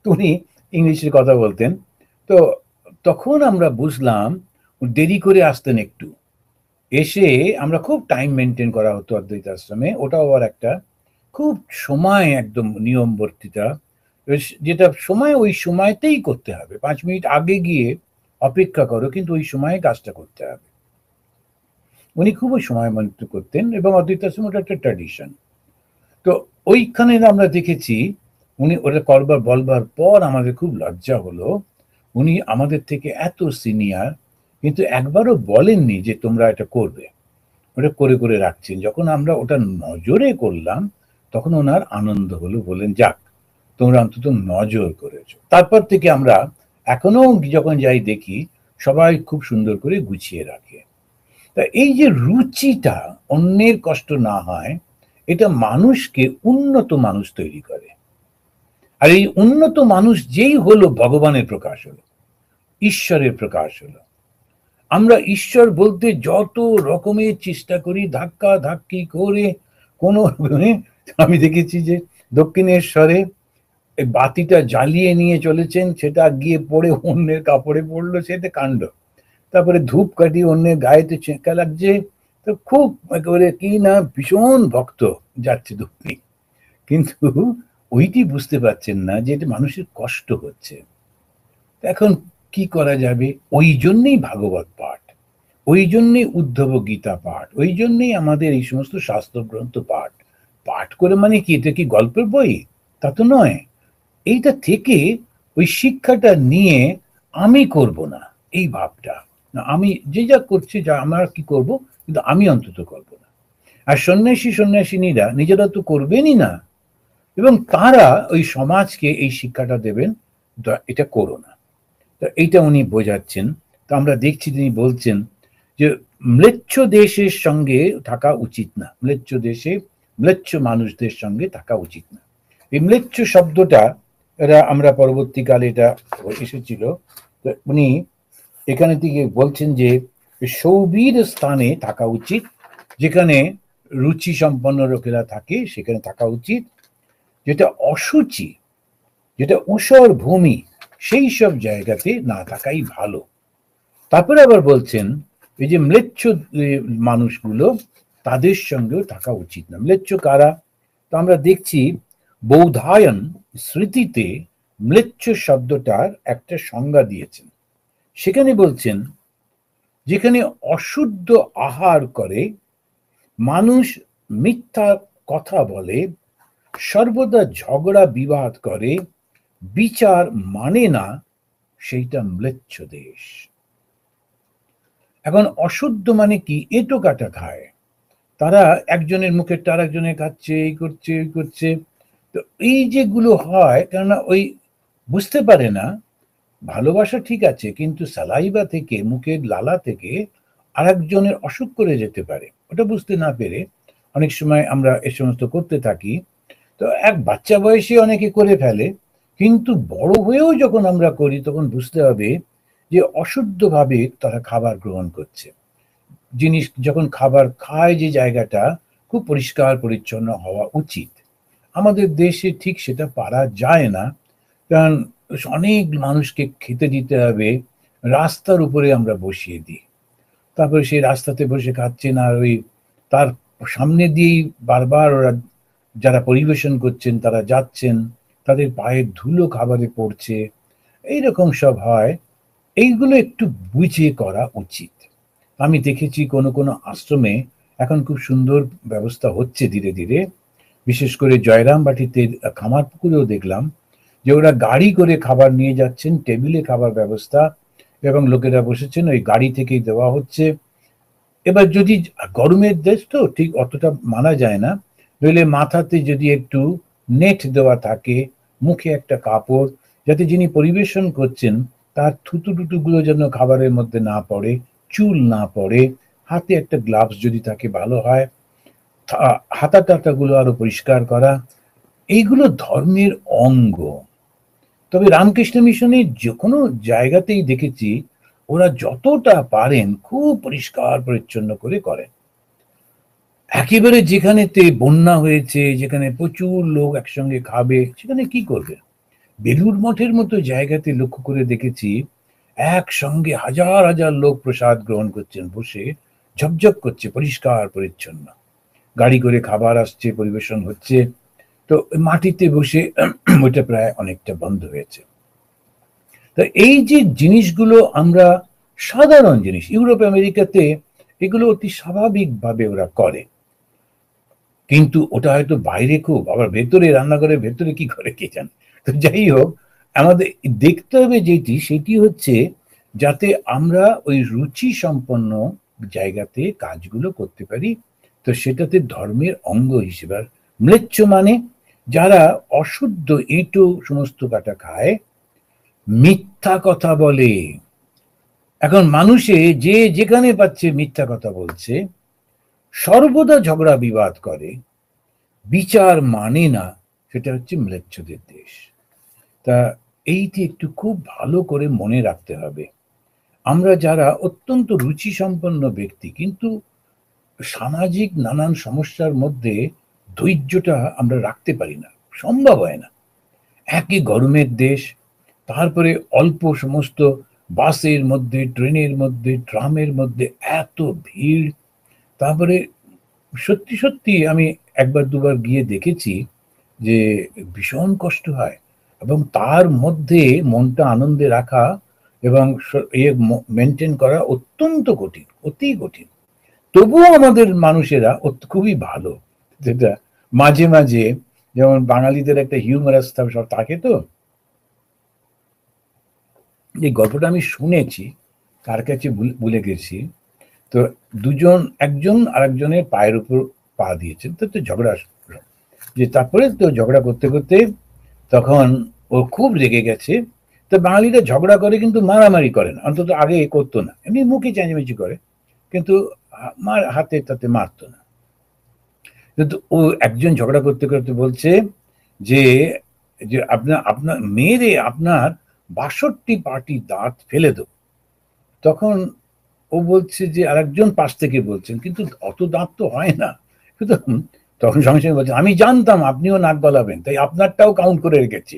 উনি ইংলিশে কথা বলতেন। তো তখন আমরা বুঝলাম দেরি করে আসতেন একটু, এসে আমরা খুব টাইম মেনটেন করা হতো অদ্বৈত আশ্রমে, ওটাও আবার একটা খুব সময় একদম নিয়ম বর্তিতা, যেটা সময় ওই সময়তেই করতে হবে, 5 মিনিট আগে গিয়ে অপেক্ষা করো কিন্তু ওই সময়ে কাজটা করতে হবে। উনি খুব ওই সময় মনিত করতেন এবং অদ্বৈত আশ্রম ওটা একটা ট্র্যাডিশন। তো ওইখানে আমরা দেখেছি উনি ওটা করবার বলবার পর আমাদের খুব লজ্জা হলো, উনি আমাদের থেকে এত সিনিয়র কিন্তু একবারও বলেননি যে তোমরা এটা করবে, ওটা করে করে রাখছেন। যখন আমরা ওটা নজরে করলাম তখন ওনার আনন্দ হলো, বলেন যাক তোমরা অন্তত নজর করেছো। তারপর থেকে আমরা এখনো যখন যাই দেখি সবাই খুব সুন্দর করে গুছিয়ে রাখে। তা এই যে রুচিটা অন্যের কষ্ট না হয়, এটা মানুষকে উন্নত মানুষ তৈরি করে। আর এই উন্নত মানুষ যেই হলো ভগবানের প্রকাশ হলো, ঈশ্বরের প্রকাশ হলো। আমরা ঈশ্বর বলতে যত রকমের চেষ্টা করি, ধাক্কা ধাক্কি করে কোনো আমি দেখেছি যে দক্ষিণেশ্বরে বাতিটা জ্বালিয়ে নিয়ে চলেছেন, সেটা গিয়ে পড়ে অন্যের কাপড়ে পড়লো, সেটা কাণ্ড। তারপরে ধূপ কাটি অন্যের গায়েতে চেঁকা লাগছে, তো খুব একেবারে কি না ভীষণ ভক্ত যাচ্ছে দক্ষিণ, কিন্তু ওইটি বুঝতে পারছেন না যে এটা মানুষের কষ্ট হচ্ছে। এখন কি করা যাবে? ওই জন্যই ভাগবত পাঠ, ওই জন্যই উদ্ধব গীতা পাঠ, ওই জন্যই আমাদের এই সমস্ত শাস্ত্র গ্রন্থ পাঠ। পাঠ করে মানে কি, এটা কি গল্পের বই? তা তো নয়। এইটা থেকে ওই শিক্ষাটা নিয়ে আমি করব না এই ভাবটা, না আমি যে যা করছি, যা আমার কি করব, কিন্তু আমি অন্তত করব না। আর সন্ন্যাসী সন্ন্যাসিনীরা নিজেরা তো করবেনই না, এবং তারা ওই সমাজকে এই শিক্ষাটা দেবেন, এটা করো না। তো এইটা উনি বোঝাচ্ছেন। তো আমরা দেখছি তিনি বলছেন যে ম্লেচ্ছ দেশের সঙ্গে থাকা উচিত না, ম্লেচ্ছ দেশে ম্লেচ্ছ মানুষদের সঙ্গে থাকা উচিত না। এই ম্লেচ্ছ শব্দটা এরা আমরা পরবর্তীকালে এটা এসেছিল। তো উনি এখানে থেকে বলছেন যে সৌবীর স্থানে থাকা উচিত, যেখানে রুচি সম্পন্ন লোকেরা থাকে সেখানে থাকা উচিত। যেটা অসুচি, যেটা ঊষর ভূমি, সেই সব জায়গাতে না থাকাই ভালো। তারপরে আবার বলছেন এই যে ম্লেচ্ছ মানুষগুলো, তাদের সঙ্গেও থাকা উচিত না। ম্লেচ্ছ কারা? তো আমরা দেখছি বৌধায়ন স্মৃতিতে ম্লেচ্ছ শব্দটার একটা সংজ্ঞা দিয়েছেন। সেখানে বলছেন যেখানে অশুদ্ধ আহার করে, মানুষ মিথ্যা কথা বলে, সর্বদা ঝগড়া বিবাদ করে, বিচার মানে না, সেইটা ম্লেচ্ছ দেশ। এখন অশুদ্ধ মানে কি? এঁটো কাটা খায়, তারা একজনের মুখেরটা আর একজনের খাচ্ছে, এই করছে ওই করছে। তো এই যেগুলো হয়, কেননা ওই বুঝতে পারে না ভালোবাসা ঠিক আছে, কিন্তু সালাইবা থেকে, মুখের লালা থেকে আরেকজনের অসুখ করে যেতে পারে, ওটা বুঝতে না পেরে অনেক সময় আমরা এ সমস্ত করতে থাকি। তো এক বাচ্চা বয়সে অনেকে করে ফেলে, কিন্তু বড় হয়েও যখন আমরা করি তখন বুঝতে হবে যে অশুদ্ধভাবে তারা খাবার গ্রহণ করছে। জিনিস যখন খাবার খায়, যে জায়গাটা খুব পরিষ্কার পরিচ্ছন্ন হওয়া উচিত, আমাদের দেশে ঠিক সেটা পারা যায় না। কারণ অনেক মানুষকে খেতে দিতে হবে, রাস্তার উপরে আমরা বসিয়ে দিই, তারপরে সেই রাস্তাতে বসে খাচ্ছেন, আর ওই তার সামনে দিয়েই বারবার ওরা যারা পরিবেশন করছেন তারা যাচ্ছেন, তাদের পায়ের ধুলো খাবারে পড়ছে, এইরকম সব হয়। এইগুলো একটু বুঝে করা উচিত। আমি দেখেছি কোনো কোনো আশ্রমে এখন খুব সুন্দর ব্যবস্থা হচ্ছে ধীরে ধীরে, বিশেষ করে জয়রামবাটিতে খামার পুকুরেও দেখলাম যে ওরা গাড়ি করে খাবার নিয়ে যাচ্ছেন, টেবিলে খাবার ব্যবস্থা, এবং লোকেরা বসেছেন, ওই গাড়ি থেকেই দেওয়া হচ্ছে। এবার যদি গরমের দেশ তো ঠিক অতটা মানা যায় না, নইলে মাথাতে যদি একটু নেট দেওয়া থাকে, মুখে একটা কাপড়, যাতে যিনি পরিবেশন করছেন তার থুতু টুতুগুলো যেন খাবারের মধ্যে না পড়ে, চুল না পড়ে, হাতে একটা গ্লাভস যদি থাকে ভালো হয়। হাতা টাতাগুলো আরো পরিষ্কার করা, এইগুলো ধর্মের অঙ্গ। তবে রামকৃষ্ণ মিশনে যে কোনো জায়গাতেই দেখেছি ওরা যতটা পারেন খুব পরিষ্কার পরিচ্ছন্ন করে করেন। একেবারে যেখানেতে বন্যা হয়েছে, যেখানে প্রচুর লোক একসঙ্গে খাবে, সেখানে কি করবে? বেলুড় মঠের মতো জায়গাতে লক্ষ্য করে দেখেছি একসঙ্গে হাজার হাজার লোক প্রসাদ গ্রহণ করছেন, বসে ঝকঝক করছে, পরিষ্কার পরিচ্ছন্ন, গাড়ি করে খাবার আসছে, পরিবেশন হচ্ছে। তো মাটিতে বসে ওইটা প্রায় অনেকটা বন্ধ হয়েছে। তো এই যে জিনিসগুলো আমরা, সাধারণ জিনিস, ইউরোপ আমেরিকাতে এগুলো অতি স্বাভাবিকভাবে ওরা করে, কিন্তু ওটা হয়তো বাইরে খুব, আবার ভেতরে রান্নাঘরের ভেতরে কি করে কে জানে। তো যাই হোক, আমাদের দেখতে হবে যেটি, সেটি হচ্ছে যাতে আমরা ওই রুচি সম্পন্ন জায়গাতে কাজগুলো করতে পারি। তো সেটাতে ধর্মের অঙ্গ হিসেবে। আর ম্লেচ্ছ মানে যারা অশুদ্ধ এঁটো সমস্ত কাটা খায়, মিথ্যা কথা বলে। এখন মানুষে যে যেখানে পাচ্ছে মিথ্যা কথা বলছে, সর্বদা ঝগড়া বিবাদ করে, বিচার মানে না, সেটা হচ্ছে ম্লেচ্ছদের দেশ। তা এইটি একটু খুব ভালো করে মনে রাখতে হবে। আমরা যারা অত্যন্ত রুচি সম্পন্ন ব্যক্তি, কিন্তু সামাজিক নানান সমস্যার মধ্যে ধৈর্যটা আমরা রাখতে পারি না, সম্ভব হয় না। একই গরমের দেশ, তারপরে অল্প সমস্ত বাসের মধ্যে, ট্রেনের মধ্যে, ট্রামের মধ্যে এত ভিড়। তারপরে সত্যি সত্যি আমি একবার দুবার গিয়ে দেখেছি যে ভীষণ কষ্ট হয়, এবং তার মধ্যে মনটা আনন্দে রাখা এবং মেনটেন করা অত্যন্ত কঠিন, অতি কঠিন। তবুও আমাদের মানুষেরা খুবই ভালো, যেটা মাঝে মাঝে, যেমন বাঙালিদের একটা হিউমারাস সব থাকে। তো এই গল্পটা আমি শুনেছি, কার কাছে ভুলে গেছি। তো দুজন, একজন আরেকজনের পায়ের উপর পা দিয়েছেন, তো তো ঝগড়া, যে তারপরে তো ঝগড়া করতে করতে তখন ও খুব রেগে গেছে। তো বাঙালিরা ঝগড়া করে কিন্তু মারামারি করে না, অন্তত আগে করতো না, এমনি মুখে চেঁচামেচি করে, কিন্তু হাতে তাতে মারতো না। কিন্তু ও একজন ঝগড়া করতে করতে বলছে যে যে আপনার আপনার মেয়েরে আপনার ৬২ পাটি দাঁত ফেলে দেব। তখন ও বলছে যে, আরেকজন পাশ থেকে বলছেন, কিন্তু অত দাঁত তো হয় না। কিন্তু তখন সঙ্গে সঙ্গে বলছেন, আমি জানতাম আপনিও নাক গলাবেন, তাই আপনারটাও কাউন্ট করে রেখেছি।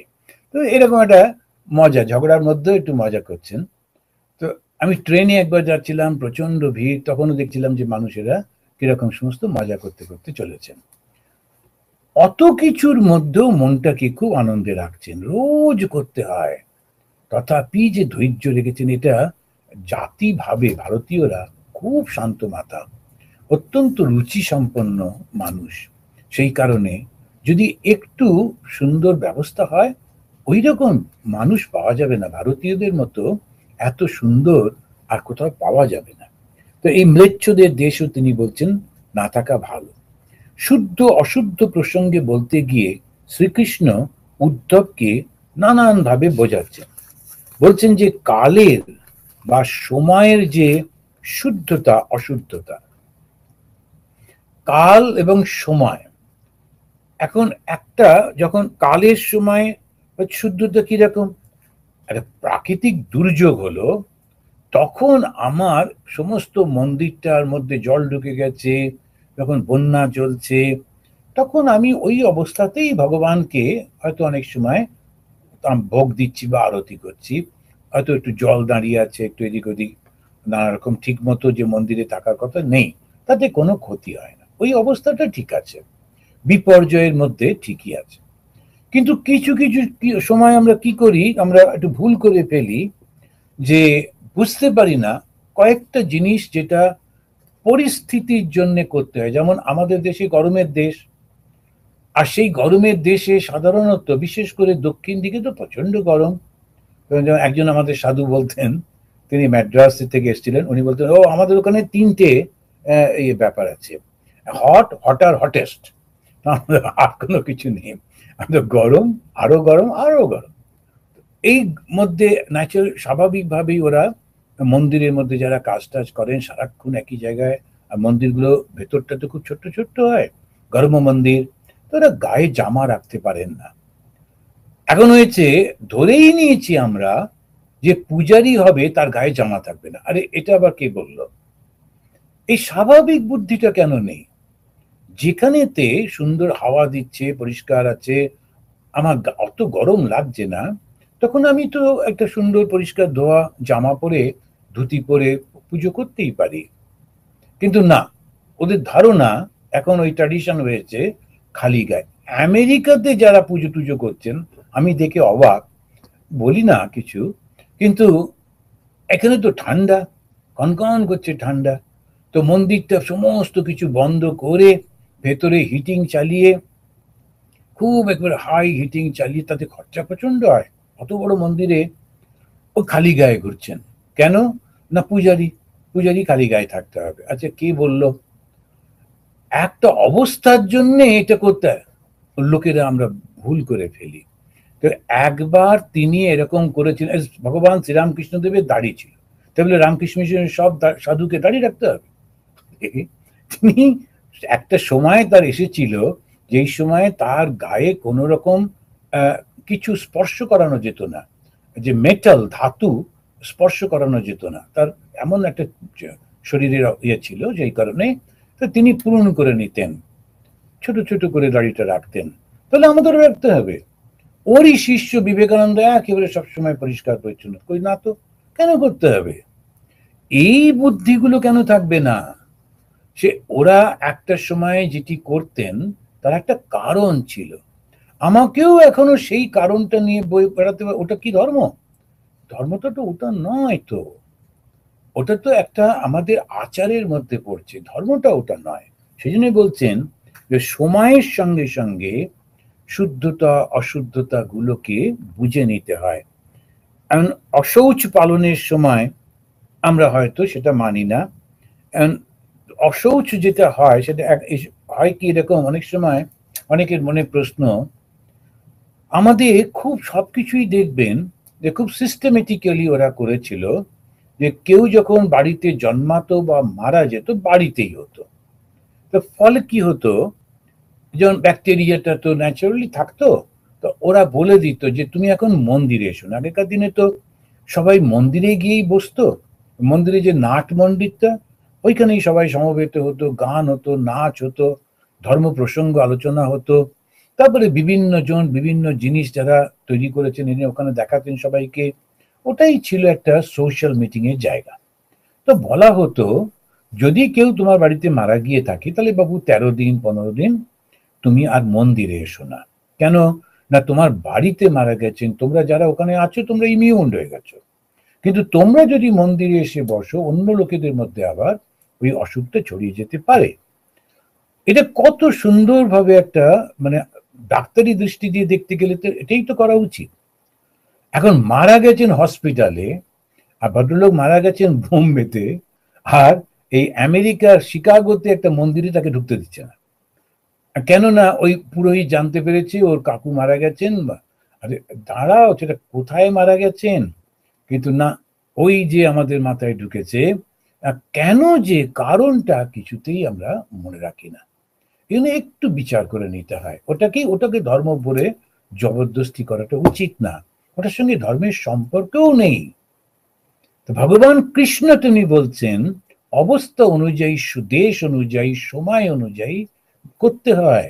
তো এরকম একটা মজা, ঝগড়ার মধ্যেও একটু মজা করছেন। তো আমি ট্রেনে একবার যাচ্ছিলাম, প্রচন্ড ভিড়, তখনও দেখছিলাম যে মানুষেরা কিরকম সমস্ত মজা করতে করতে চলেছেন। অত কিছুর মধ্যেও মনটাকে খুব আনন্দে রাখছেন, রোজ করতে হয়, তথাপি যে ধৈর্য রেখেছেন, এটা জাতি ভাবে ভারতীয়রা খুব শান্ত মাথা, অত্যন্ত রুচি সম্পন্ন মানুষ। সেই কারণে যদি একটু সুন্দর ব্যবস্থা হয়, ওই রকম মানুষ পাওয়া যাবে না, ভারতীয়দের মতো এত সুন্দর আর কোথাও পাওয়া যাবে না। তো এই ম্লেচ্ছদের দেশও তিনি বলছেন না থাকা ভালো। শুদ্ধ অশুদ্ধ প্রসঙ্গে বলতে গিয়ে শ্রীকৃষ্ণ উদ্ধবকে নানানভাবে বোঝাচ্ছেন। বলছেন যে কালের বা সময়ের যে শুদ্ধতা অশুদ্ধতা, কাল এবং সময়, এখন একটা যখন কালের সময় শুদ্ধতা কিরকম, একটা প্রাকৃতিক দুর্যোগ হলো, তখন আমার সমস্ত মন্দিরটার মধ্যে জল ঢুকে গেছে, যখন বন্যা চলছে, তখন আমি ওই অবস্থাতেই ভগবানকে হয়তো অনেক সময় ভোগ দিচ্ছি বা আরতি করছি, হয়তো একটু জল দাঁড়িয়ে আছে, একটু এদিক ওদিক, নানা রকম ঠিক মতো যে মন্দিরে থাকার কথা নেই, তাতে কোনো ক্ষতি হয় না, ওই অবস্থাটা ঠিক আছে, বিপর্যয়ের মধ্যে ঠিকই আছে। কিন্তু কিছু কিছু সময় আমরা কি করি, আমরা একটু ভুল করে ফেলি, যে বুঝতে পারি না কয়েকটা জিনিস যেটা পরিস্থিতির জন্য করতে হয়। যেমন আমাদের দেশে গরমের দেশ, আর সেই গরমের দেশে সাধারণত বিশেষ করে দক্ষিণ দিকে তো প্রচন্ড গরম। একজন আমাদের সাধু বলতেন, তিনি ম্যাড্রাস থেকে এসেছিলেন, উনি বলতেন, ও আমাদের ওখানে তিনটে ব্যাপার আছে, হট, হটার, হটেস্ট, আর কোনো কিছু নেই, আমাদের গরম, আরো গরম, আরো গরম। এই মধ্যে ন্যাচারাল স্বাভাবিকভাবেই ওরা মন্দিরের মধ্যে যারা কাজ টাজ করেন, সারাক্ষণ একই জায়গায় আর মন্দিরগুলো ভেতরটা তো খুব ছোট্ট ছোট্ট হয়, গর্ভ মন্দির, তো ওরা গায়ে জামা রাখতে পারেন না। এখন হয়েছে, ধরেই নিয়েছি আমরা যে পূজারি হবে তার গায়ে জামা থাকবে না। আরে এটা আবার কে বললো? এই স্বাভাবিক বুদ্ধিটা কেন নেই? যেখানেতে সুন্দর হাওয়া দিচ্ছে, পরিষ্কার আছে, আমার অত গরম লাগছে না, তখন আমি তো একটা সুন্দর পরিষ্কার ধোয়া জামা পরে, ধুতি পরে পুজো করতেই পারি। কিন্তু না, ওদের ধারণা এখন ওই ট্র্যাডিশন হয়েছে খালি গায়ে। আমেরিকাতে যারা পুজো টুজো করছেন, আমি দেখে অবাক, বলি না কিছু, কিন্তু এখানে তো ঠান্ডা, কনকন করছে ঠান্ডা, তো মন্দিরটা সমস্ত কিছু বন্ধ করে ভেতরে হিটিং চালিয়ে, খুব একবারে হাই হিটিং চালিয়ে, তাতে খরচা প্রচন্ড হয়। অত বড় মন্দিরে ও খালি গায়ে ঘুরছেন কেন? না পূজারি, পূজারি খালি গায়ে থাকতে হবে। আচ্ছা কে বলল? একটা অবস্থার জন্য এটা করতে হয়। লোকেরা আমরা ভুল করে ফেলি। তো একবার তিনি এরকম করেছিলেন, ভগবান শ্রীরামকৃষ্ণদেবের দাড়ি ছিল, তাই বলে রামকৃষ্ণ মিশনের সব সাধুকে দাড়ি রাখতে হবে? তিনি একটা সময় তার এসেছিল, যেই সময়ে তার গায়ে কোনো রকম কিছু স্পর্শ করানো যেত না, যে মেটাল ধাতু স্পর্শ করানো যেত না, তার এমন একটা শরীরের ইয়ে ছিল, যেই কারণে তিনি পূরণ করে নিতেন, ছোট ছোট করে দাড়িটা রাখতেন। তাহলে আমাদেরও রাখতে হবে। ওরই শিষ্য বিবেকানন্দ একেবারে সবসময় পরিষ্কার পরিচ্ছন্ন, কই না তো, কেন করতে হবে? এই বুদ্ধিগুলো কেন থাকবে না? সে ওরা একটা সময় যেটি করতেন তার একটা কারণ ছিল, আমাকেও এখনো সেই কারণটা নিয়ে বই বেড়াতে হবে। ওটা কি ধর্ম? ধর্মটা তো ওটা নয়, তো ওটা তো একটা আমাদের আচারের মধ্যে পড়ছে, ধর্মটা ওটা নয়। সেই জন্যই বলছেন যে সময়ের সঙ্গে সঙ্গে শুদ্ধতা অশুদ্ধতা গুলোকে বুঝে নিতে হয়। এখন অশৌচ পালনের সময় আমরা হয়তো সেটা মানি না। অশৌচ যেটা হয় সেটা হয় কি এরকম, অনেক সময় অনেকের মনে প্রশ্ন, আমাদের খুব সবকিছুই দেখবেন যে খুব সিস্টেমেটিক্যালি ওরা করেছিল, যে কেউ যখন বাড়িতে জন্মাতো বা মারা যেত বাড়িতেই হতো। তো ফলে কি হতো, যেমন ব্যাকটেরিয়াটা তো ন্যাচারালি থাকতো, তো ওরা বলে দিত যে তুমি এখন মন্দিরে এসো না। আগেকার দিনে তো সবাই মন্দিরে গিয়েই বসতো, মন্দিরে যে নাট মন্দিরটা, ওইখানেই সবাই সমবেত হতো, গান হতো, নাচ হতো, ধর্ম প্রসঙ্গ আলোচনা হতো। তারপরে বিভিন্ন জন বিভিন্ন জিনিস যারা তৈরি করেছেন এনে ওখানে দেখাতেন সবাইকে। ওটাই ছিল একটা সোশ্যাল মিটিং এর জায়গা। তো বলা হতো, যদি কেউ তোমার বাড়িতে মারা গিয়ে থাকে তাহলে বাবু 13 দিন 15 দিন তুমি আর মন্দিরে এসো না। কেন? না তোমার বাড়িতে মারা গেছেন, তোমরা যারা ওখানে আছো তোমরা ইমিউন হয়ে গেছো, কিন্তু তোমরা যদি মন্দিরে এসে বসো অন্য লোকেদের মধ্যে আবার ওই অসুখটা ছড়িয়ে যেতে পারে। এটা কত সুন্দরভাবে একটা, মানে ডাক্তারি দৃষ্টি দিয়ে দেখতে গেলে তো এটাই তো করা উচিত। এখন মারা গেছেন হসপিটালে, আর ভদ্রলোক মারা গেছেন বোম্বেতে, আর এই আমেরিকার শিকাগোতে একটা মন্দিরে তাকে ঢুকতে দিচ্ছে না। কেননা ওই পুরোহিত জানতে পেরেছে ওর কাকু মারা গেছেন। আরে দাঁড়াও, সেটা কোথায় মারা গেছেন, কিন্তু না, ওই যে আমাদের মাথায় ঢুকেছে। কেন, যে কারণটা কিছুতেই আমরা মনে রাখি না। এগুলো একটু বিচার করে নিতে হয়। ওটাকে ধর্ম বলে জবরদস্তি করাটা উচিত না, ওটার সঙ্গে ধর্মের সম্পর্কও নেই। তো ভগবান কৃষ্ণ তিনি বলছেন অবস্থা অনুযায়ী, দেশ অনুযায়ী, সময় অনুযায়ী করতে হয়।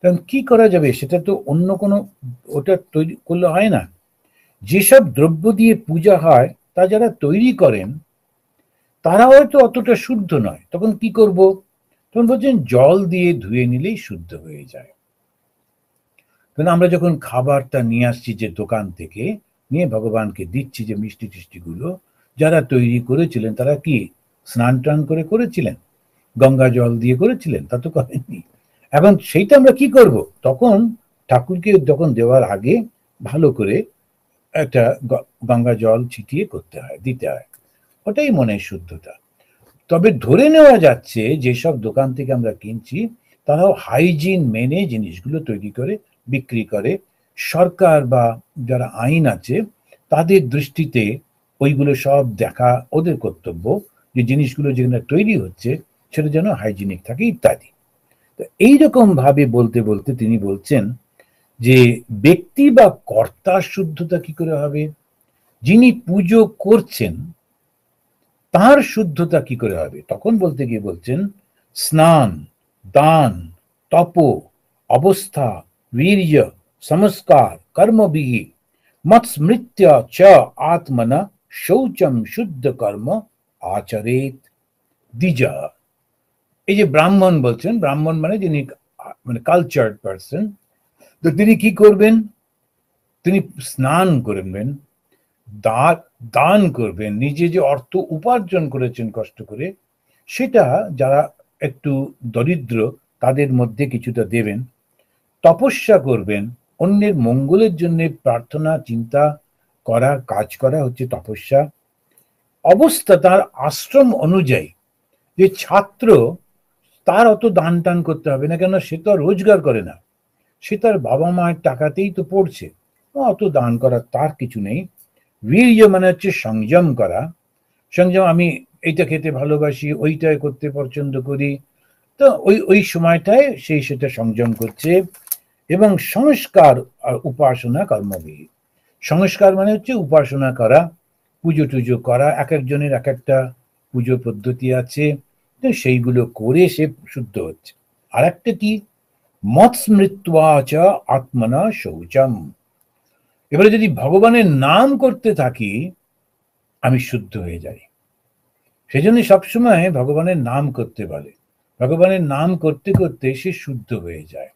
কারণ কি করা যাবে, সেটা তো অন্য কোনো ওটা তৈরি করলে হয় না। যেসব দ্রব্য দিয়ে পূজা হয় তা যারা তৈরি করেন তারা হয়তো অতটা শুদ্ধ নয়, তখন কি করব? তখন বলছেন জল দিয়ে ধুয়ে নিলেই শুদ্ধ হয়ে যায়। কারণ আমরা যখন খাবারটা নিয়ে আসছি যে দোকান থেকে, নিয়ে ভগবানকে দিচ্ছি, যে মিষ্টি টিষ্টি গুলো যারা তৈরি করেছিলেন তারা কি স্নান টান করে করেছিলেন? গঙ্গা জল দিয়ে করেছিলেন? তা তো করেননি। এখন সেইটা আমরা কি করব, তখন ঠাকুরকে যখন দেওয়ার আগে ভালো করে একটা গঙ্গা জল ছিটিয়ে করতে হয়, দিতে হয়। ওটাই মনের শুদ্ধতা। তবে ধরে নেওয়া যাচ্ছে যেসব দোকান থেকে আমরা কিনছি তারাও হাইজিন মেনে জিনিসগুলো তৈরি করে বিক্রি করে। সরকার বা যারা আইন আছে তাদের দৃষ্টিতে ওইগুলো সব দেখা ওদের কর্তব্য, যে জিনিসগুলো যেখানে তৈরি হচ্ছে সেটা যেন হাইজিনিক থাকে ইত্যাদি। তো এইরকম ভাবে বলতে বলতে তিনি বলছেন যে ব্যক্তি বা কর্তার শুদ্ধতা কি করে হবে, যিনি পুজো করছেন তার শুদ্ধতা কি করে হবে, তখন বলতে গিয়ে বলছেন স্নান, দান, তপ, অবস্থা, বীর্য, সংস্কার, কর্মবিহি, মৎস্মৃত্য চ আত্মনা শৌচম শুদ্ধ কর্ম আচরেত দ্বিজ। এই যে ব্রাহ্মণ বলছেন, ব্রাহ্মণ মানে যিনি মানে কালচার্ড পারসন, তো তিনি কি করবেন, তিনি স্নান করবেন, দান করবেন, নিজে যে অর্থ উপার্জন করেছেন কষ্ট করে সেটা যারা একটু দরিদ্র তাদের মধ্যে কিছুটা দেবেন, তপস্যা করবেন, অন্যের মঙ্গলের জন্য প্রার্থনা চিন্তা করা, কাজ করা হচ্ছে তপস্যা। অবস্থা তার আশ্রম অনুযায়ী, যে ছাত্র তার অত দান টান করতে হবে না, কেন সে তো আর রোজগার করে না, সে তার বাবা মায়ের টাকাতেই তো পড়ছে, অত দান করার তার কিছু নেই। বীর্য মানে হচ্ছে সংযম করা, সংযম, আমি এইটা খেতে ভালোবাসি, ওইটা করতে পছন্দ করি, তো ওই ওই সময়টায় সেই সেটা সংযম করছে। এবং সংস্কার আর উপাসনা কর্মবিহি, সংস্কার মানে হচ্ছে উপাসনা করা, পুজো টুজো করা, এক একজনের এক একটা পুজো পদ্ধতি আছে, তো সেইগুলো করে সে শুদ্ধ হচ্ছে। আর একটা কি, মৎস্মৃত্বা চ আত্মনা শৌচম, এবারে যদি ভগবানের নাম করতে থাকি আমি শুদ্ধ হয়ে যাই, সেজন্য সবসময় ভগবানের নাম করতে বলে, ভগবানের নাম করতে করতে সে শুদ্ধ হয়ে যায়।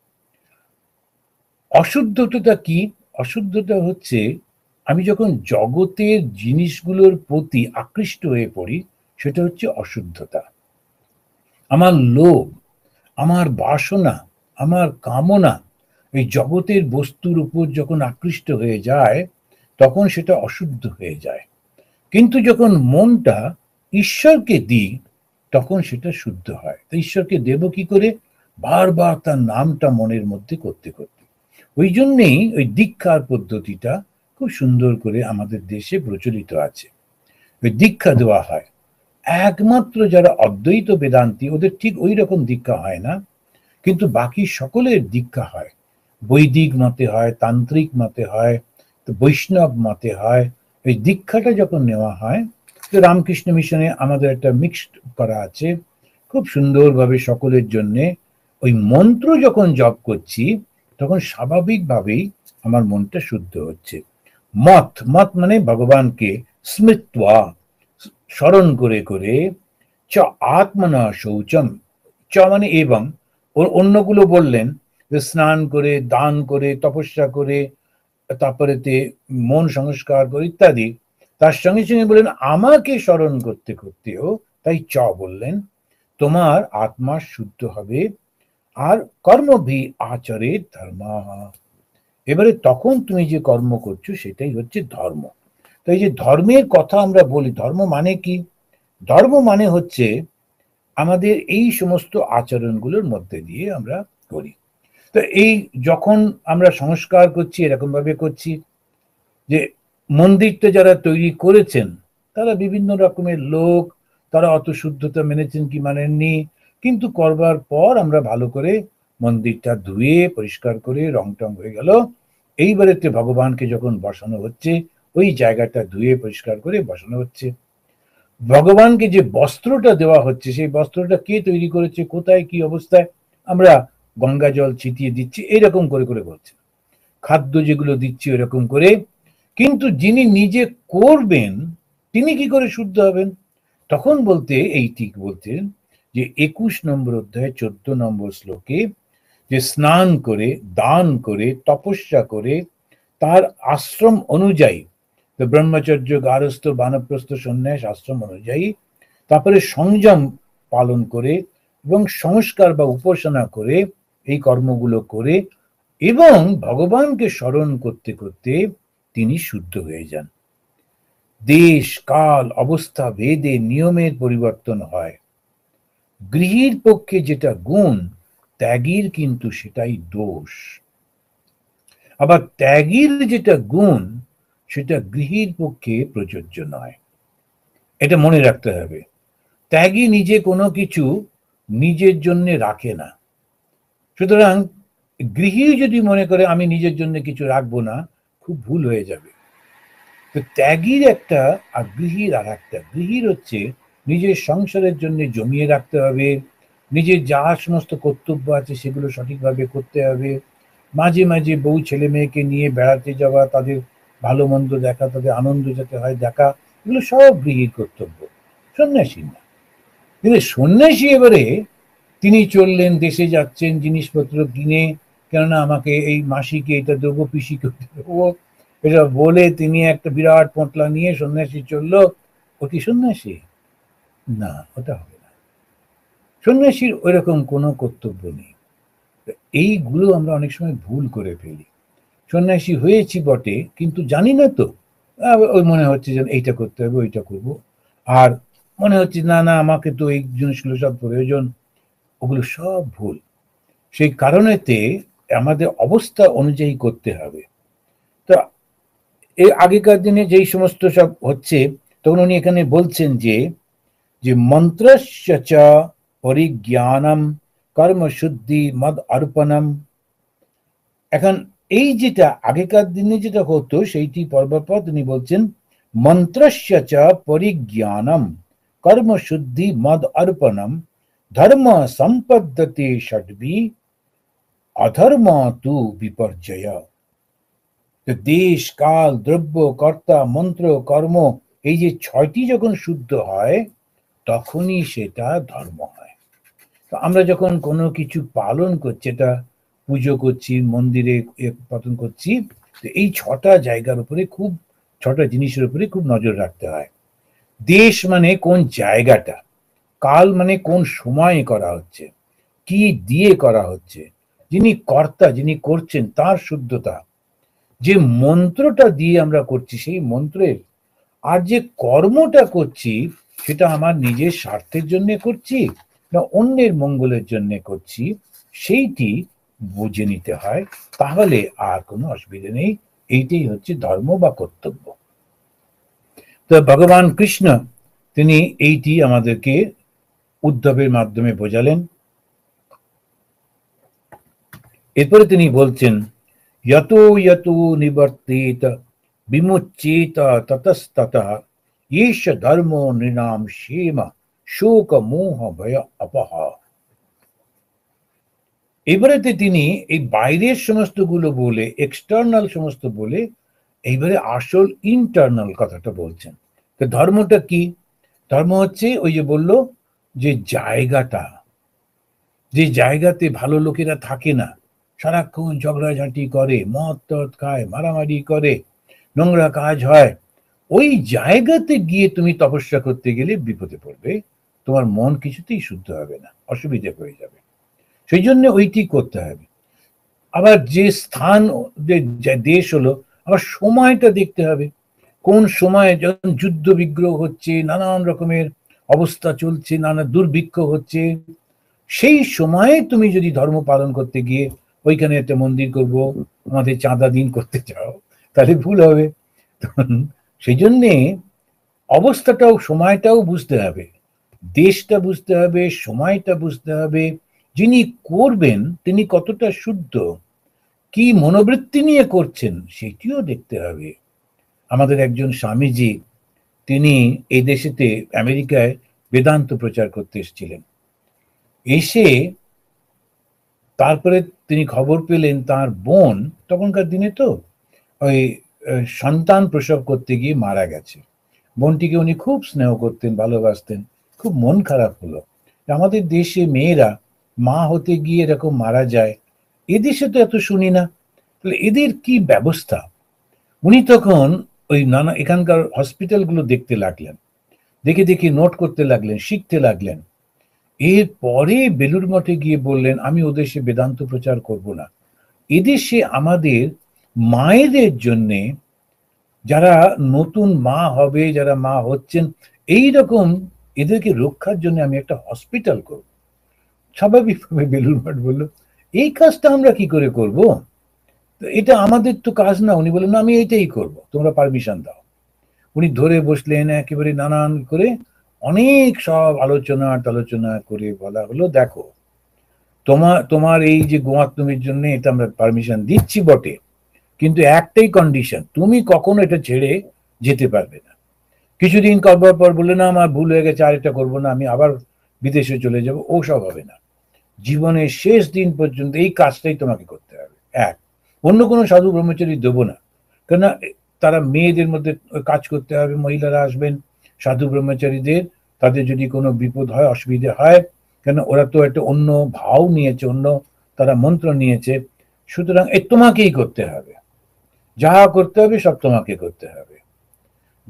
অশুদ্ধতা কি, অশুদ্ধতা হচ্ছে আমি যখন জগতের জিনিসগুলোর প্রতি আকৃষ্ট হয়ে পড়ি, সেটা হচ্ছে অশুদ্ধতা। আমার লোভ, আমার বাসনা, আমার কামনা এই জগতের বস্তুর উপর যখন আকৃষ্ট হয়ে যায় তখন সেটা অশুদ্ধ হয়ে যায়। কিন্তু যখন মনটা ঈশ্বরকে দিই তখন সেটা শুদ্ধ হয়। তো ঈশ্বরকে দেব কি করে, বারবার তার নামটা মনের মধ্যে করতে করতে। ওই জন্যেই ওই দীক্ষার পদ্ধতিটা খুব সুন্দর করে আমাদের দেশে প্রচলিত আছে। ওই দীক্ষা দেওয়া হয়, একমাত্র যারা অদ্বৈত বেদান্তি ওদের ঠিক ওই রকম দীক্ষা হয় না, কিন্তু বাকি সকলের দীক্ষা হয়। বৈদিক মতে হয়, তান্ত্রিক মতে হয়, তো বৈষ্ণব মতে হয়। এই দীক্ষাটা যখন নেওয়া হয়, তো রামকৃষ্ণ মিশনে আমাদের একটা মিক্সড করা আছে খুব সুন্দরভাবে সকলের জন্যে। ওই মন্ত্র যখন জপ করছি তখন স্বাভাবিকভাবেই আমার মনটা শুদ্ধ হচ্ছে। মত, মত মানে ভগবানকে স্মৃত্বা, স্মরণ করে করে, চ আত্মনা শৌচম, চ মানে এবং, অন্যগুলো বললেন যে স্নান করে, দান করে, তপস্যা করে, তারপরে মন সংস্কার করে ইত্যাদি, তার সঙ্গে সঙ্গে বললেন আমাকে স্মরণ করতে করতেও, তাই চ বললেন, তোমার আত্মা শুদ্ধ হবে। আর কর্মভি আচরে ধর্ম, এবারে তখন তুমি যে কর্ম করছো সেটাই হচ্ছে ধর্ম। তো এই যে ধর্মের কথা আমরা বলি, ধর্ম মানে কি, ধর্ম মানে হচ্ছে আমাদের এই সমস্ত আচরণগুলোর মধ্যে দিয়ে আমরা করি। তো এই যখন আমরা সংস্কার করছি এরকম ভাবে করছি যে মন্দিরটা যারা তৈরি করেছেন তারা বিভিন্ন রকমের লোক, তারা অত শুদ্ধতা মেনেছেন কি মানেননি, কিন্তু করবার পর আমরা ভালো করে মন্দিরটা ধুয়ে পরিষ্কার করে রং টং হয়ে গেল, এইবারেতে ভগবানকে যখন বসানো হচ্ছে ওই জায়গাটা ধুয়ে পরিষ্কার করে বসানো হচ্ছে। ভগবানকে যে বস্ত্রটা দেওয়া হচ্ছে সেই বস্ত্রটা কে তৈরি করেছে, কোথায়, কি অবস্থায়, আমরা গঙ্গা জল ছিটিয়ে দিচ্ছি এইরকম করে করে বলছে। খাদ্য যেগুলো দিচ্ছি এরকম করে, কিন্তু যিনি নিজে করবেন তিনি কি করে শুদ্ধ হবেন, তখন বলতে এই ঠিক বলতেন যে 21 নম্বর অধ্যায় 14 নম্বর শ্লোকে, যে স্নান করে, দান করে, তপস্যা করে, তার আশ্রম অনুযায়ী, ব্রহ্মচর্য, গারস্থ, বানপ্রস্থ, সন্ন্যাস আশ্রম অনুযায়ী, তারপরে সংযম পালন করে এবং সংস্কার বা উপাসনা করে এই কর্মগুলো করে এবং ভগবানকে স্মরণ করতে করতে তিনি শুদ্ধ হয়ে যান। দেশ কাল অবস্থা ভেদে নিয়মের পরিবর্তন হয়। গৃহীর পক্ষে যেটা গুণ, ত্যাগীর কিন্তু সেটাই দোষ। আবার ত্যাগীর যেটা গুণ সেটা গৃহীর পক্ষে প্রযোজ্য নয়, এটা মনে রাখতে হবে। ত্যাগী নিজে কোনো কিছু নিজের জন্য রাখে না। সুতরাং গৃহী যদি মনে করে আমি নিজের জন্য কিছু রাখবো না, খুব ভুল হয়ে যাবে। তো ত্যাগীর একটা আর গৃহীর আর একটা। গৃহীর হচ্ছে নিজের সংসারের জন্য জমিয়ে রাখতে হবে, নিজের যা সমস্ত কর্তব্য আছে সেগুলো সঠিকভাবে করতে হবে, মাঝে মাঝে বউ ছেলে মেয়েকে নিয়ে বেড়াতে যাওয়া, তাদের ভালো মন্দ দেখা, তাদের আনন্দ যাতে হয় দেখা, এগুলো সব গৃহীর কর্তব্য, সন্ন্যাসী না। কিন্তু সন্ন্যাসী এবারে তিনি চললেন, দেশে যাচ্ছেন জিনিসপত্র কিনে, কেননা আমাকে এই মাসিকে এটা দেবো, পিসিকে দেবো, এটা বলে তিনি একটা বিরাট পোঁটলা নিয়ে সন্ন্যাসী চললো। ও কি সন্ন্যাসী? না, ওটা হবে না। সন্ন্যাসীর ওইরকম কোনো কর্তব্য নেই। এইগুলো আমরা অনেক সময় ভুল করে ফেলি। সন্ন্যাসী হয়েছি বটে, কিন্তু জানি না তো, ওই মনে হচ্ছে যে এইটা করতে হবে, ওইটা করব, আর মনে হচ্ছে না না আমাকে তো এই জিনিসগুলো সব প্রয়োজন। ওগুলো সব ভুল। সেই কারণেতে আমাদের অবস্থা অনুযায়ী করতে হবে। তো এই আগেকার দিনে যেই সমস্ত সব হচ্ছে, তখন উনি এখানে বলছেন যে যে মন্ত্রস্য চ পরিজ্ঞানম কর্মশুদ্ধি মদ অর্পণম। এখন এই যেটা আগেকার দিনে যেটা হতো সেইটি পরপর তিনি বলছেন, মন্ত্রস্য চ পরিজ্ঞানম কর্মশুদ্ধি মদ অর্পণম ধর্ম সম্পদ্যতে ষড্ভি অধর্ম তু বিপর্যয়। দেশ কাল দ্রব্য কর্তা মন্ত্র কর্ম, এই যে ছয়টি যখন শুদ্ধ হয় তখনই সেটা ধর্ম হয়। তো আমরা যখন কোনো কিছু পালন করছি, এটা পুজো করছি, মন্দিরে পালন করছি, তো এই ছটা জায়গার উপরে খুব, ছটা জিনিসের উপরে খুব নজর রাখতে হয়। দেশ মানে কোন জায়গাটা, কাল মানে কোন সময়ে করা হচ্ছে, কি দিয়ে করা হচ্ছে, যিনি কর্তা যিনি করছেন তার শুদ্ধতা, যে মন্ত্রটা দিয়ে আমরা করছি সেই মন্ত্রের, আর যে কর্মটা করছি সেটা আমার নিজের স্বার্থের জন্য করছি না অন্যের মঙ্গলের জন্য করছি, সেইটি বুঝে নিতে হয়, তাহলে আর কোনো অসুবিধা নেই। এইটাই হচ্ছে ধর্ম বা কর্তব্য। তো ভগবান কৃষ্ণ তিনি এইটি আমাদেরকে উদ্ধবের মাধ্যমে বোঝালেন। এরপরে তিনি বলছেন, यतो यतो निवर्तेत विमुच्येत ततस्ततः येष धर्मो नृणाम क्षेम शोक मोह भय अपह। এবারেতে তিনি এই বাইরের সমস্ত গুলো বলে, এক্সটার্নাল সমস্ত বলে, এইবারে আসল ইন্টারনাল কথাটা বলছেন। তো ধর্মটা কি? ধর্ম হচ্ছে ওই যে বলল যে জায়গাটা, যে জায়গাতে ভালো লোকেরা থাকে না, সারাক্ষণ ঝগড়াঝাঁটি করে, মদ টদ খায়, মারামারি করে, নোংরা কাজ হয়, ওই জায়গাতে গিয়ে তুমি তপস্যা করতে গেলে বিপদে পড়বে, তোমার মন কিছুতেই শুদ্ধ হবে না, অসুবিধা হয়ে যাবে। সেই জন্য ওইটি করতে হবে। আবার যে স্থান, যে দেশ হলো, আবার সময়টা দেখতে হবে, কোন সময়ে যখন যুদ্ধ বিগ্রহ হচ্ছে, নানান রকমের অবস্থা চলছে, নানা দুর্ভিক্ষ হচ্ছে, সেই সময়ে তুমি যদি ধর্ম পালন করতে গিয়ে ওইখানে একটা মন্দির করব, আমাদের চাঁদা দিন করতে চাও, তাহলে ভুল হবে। সেই জন্যে অবস্থাটাও সময়টাও বুঝতে হবে, দেশটা বুঝতে হবে, সময়টা বুঝতে হবে, যিনি করবেন তিনি কতটা শুদ্ধ, কি মনোবৃত্তি নিয়ে করছেন সেটিও দেখতে হবে। আমাদের একজন স্বামীজি, তিনি এই দেশেতে আমেরিকায় বেদান্ত প্রচার করতে এসেছিলেন। এসে তারপরে তিনি খবর পেলেন তার বোন, তখনকার দিনে তো ওই সন্তান প্রসব করতে গিয়ে মারা গেছে। বোনটিকে উনি খুব স্নেহ করতেন, ভালোবাসতেন। খুব মন খারাপ হলো, আমাদের দেশে মেয়েরা মা হতে গিয়ে এরকম মারা যায়, এদেশে তো এত শুনি না, তাহলে এদের কি ব্যবস্থা। উনি তখন ওই নানা এখানকার হসপিটালগুলো দেখতে লাগলেন, দেখে দেখে নোট করতে লাগলেন, শিখতে লাগলেন। এরপরে বেলুড় মঠে গিয়ে বললেন, আমি ওদেশে বেদান্ত প্রচার করব না, এদেশে আমাদের মায়েদের জন্যে, যারা নতুন মা হবে, যারা মা হচ্ছেন, এই রকম এদেরকে রক্ষার জন্য আমি একটা হসপিটাল করব। স্বাভাবিকভাবে বেলুড় মঠ বলল, এই কাজটা আমরা কি করে করব, এটা আমাদের তো কাজ না। উনি বললেন, আমি এইটাই করব, তোমরা পারমিশন দাও। উনি ধরে বসলেন, একেবারে নানান করে অনেক সব আলোচনা করে বলা হলো, দেখো তোমার এই যে গোমাত্মের জন্য এটা আমরা পারমিশন দিচ্ছি বটে, কিন্তু একটাই কন্ডিশন, তুমি কখনো এটা ছেড়ে যেতে পারবে না। কিছুদিন করবার পর বললে, না আমার ভুল হয়ে গেছে, আর এটা করবো না, আমি আবার বিদেশে চলে যাব, ও সব হবে না। জীবনের শেষ দিন পর্যন্ত এই কাজটাই তোমাকে করতে হবে। এক, অন্য কোনো সাধু ব্রহ্মচারী দেবো না, কেননা তারা মেয়েদের মধ্যে কাজ করতে হবে, মহিলারা আসবেন সাধু ব্রহ্মচারীদের, তাদের যদি কোনো বিপদ হয়, অসুবিধে হয়, কেন ওরা তো একটা অন্য ভাও নিয়েছে, অন্য তারা মন্ত্র নিয়েছে, সুতরাং এ তোমাকেই করতে হবে, যা করতে হবে সব তোমাকে করতে হবে।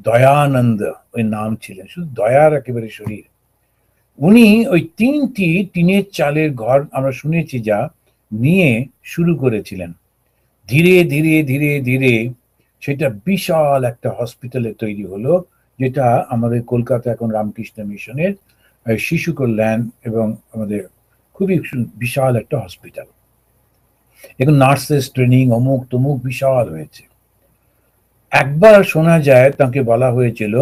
দয়ানন্দ ওই নাম ছিলেন, শুধু দয়ার একেবারে শরীর। উনি ওই 3টি টিনের চালের ঘর আমরা শুনেছি যা নিয়ে শুরু করেছিলেন, ধীরে ধীরে ধীরে ধীরে সেটা বিশাল একটা হসপিটালে তৈরি হলো, যেটা আমাদের কলকাতা এখন রামকৃষ্ণ মিশনের শিশু কল্যাণ এবং আমাদের খুবই বিশাল একটা হসপিটাল। এখন নার্সেস ট্রেনিং অমুক তমুক বিশাল হয়েছে। একবার শোনা যায় তাকে বলা হয়েছিল,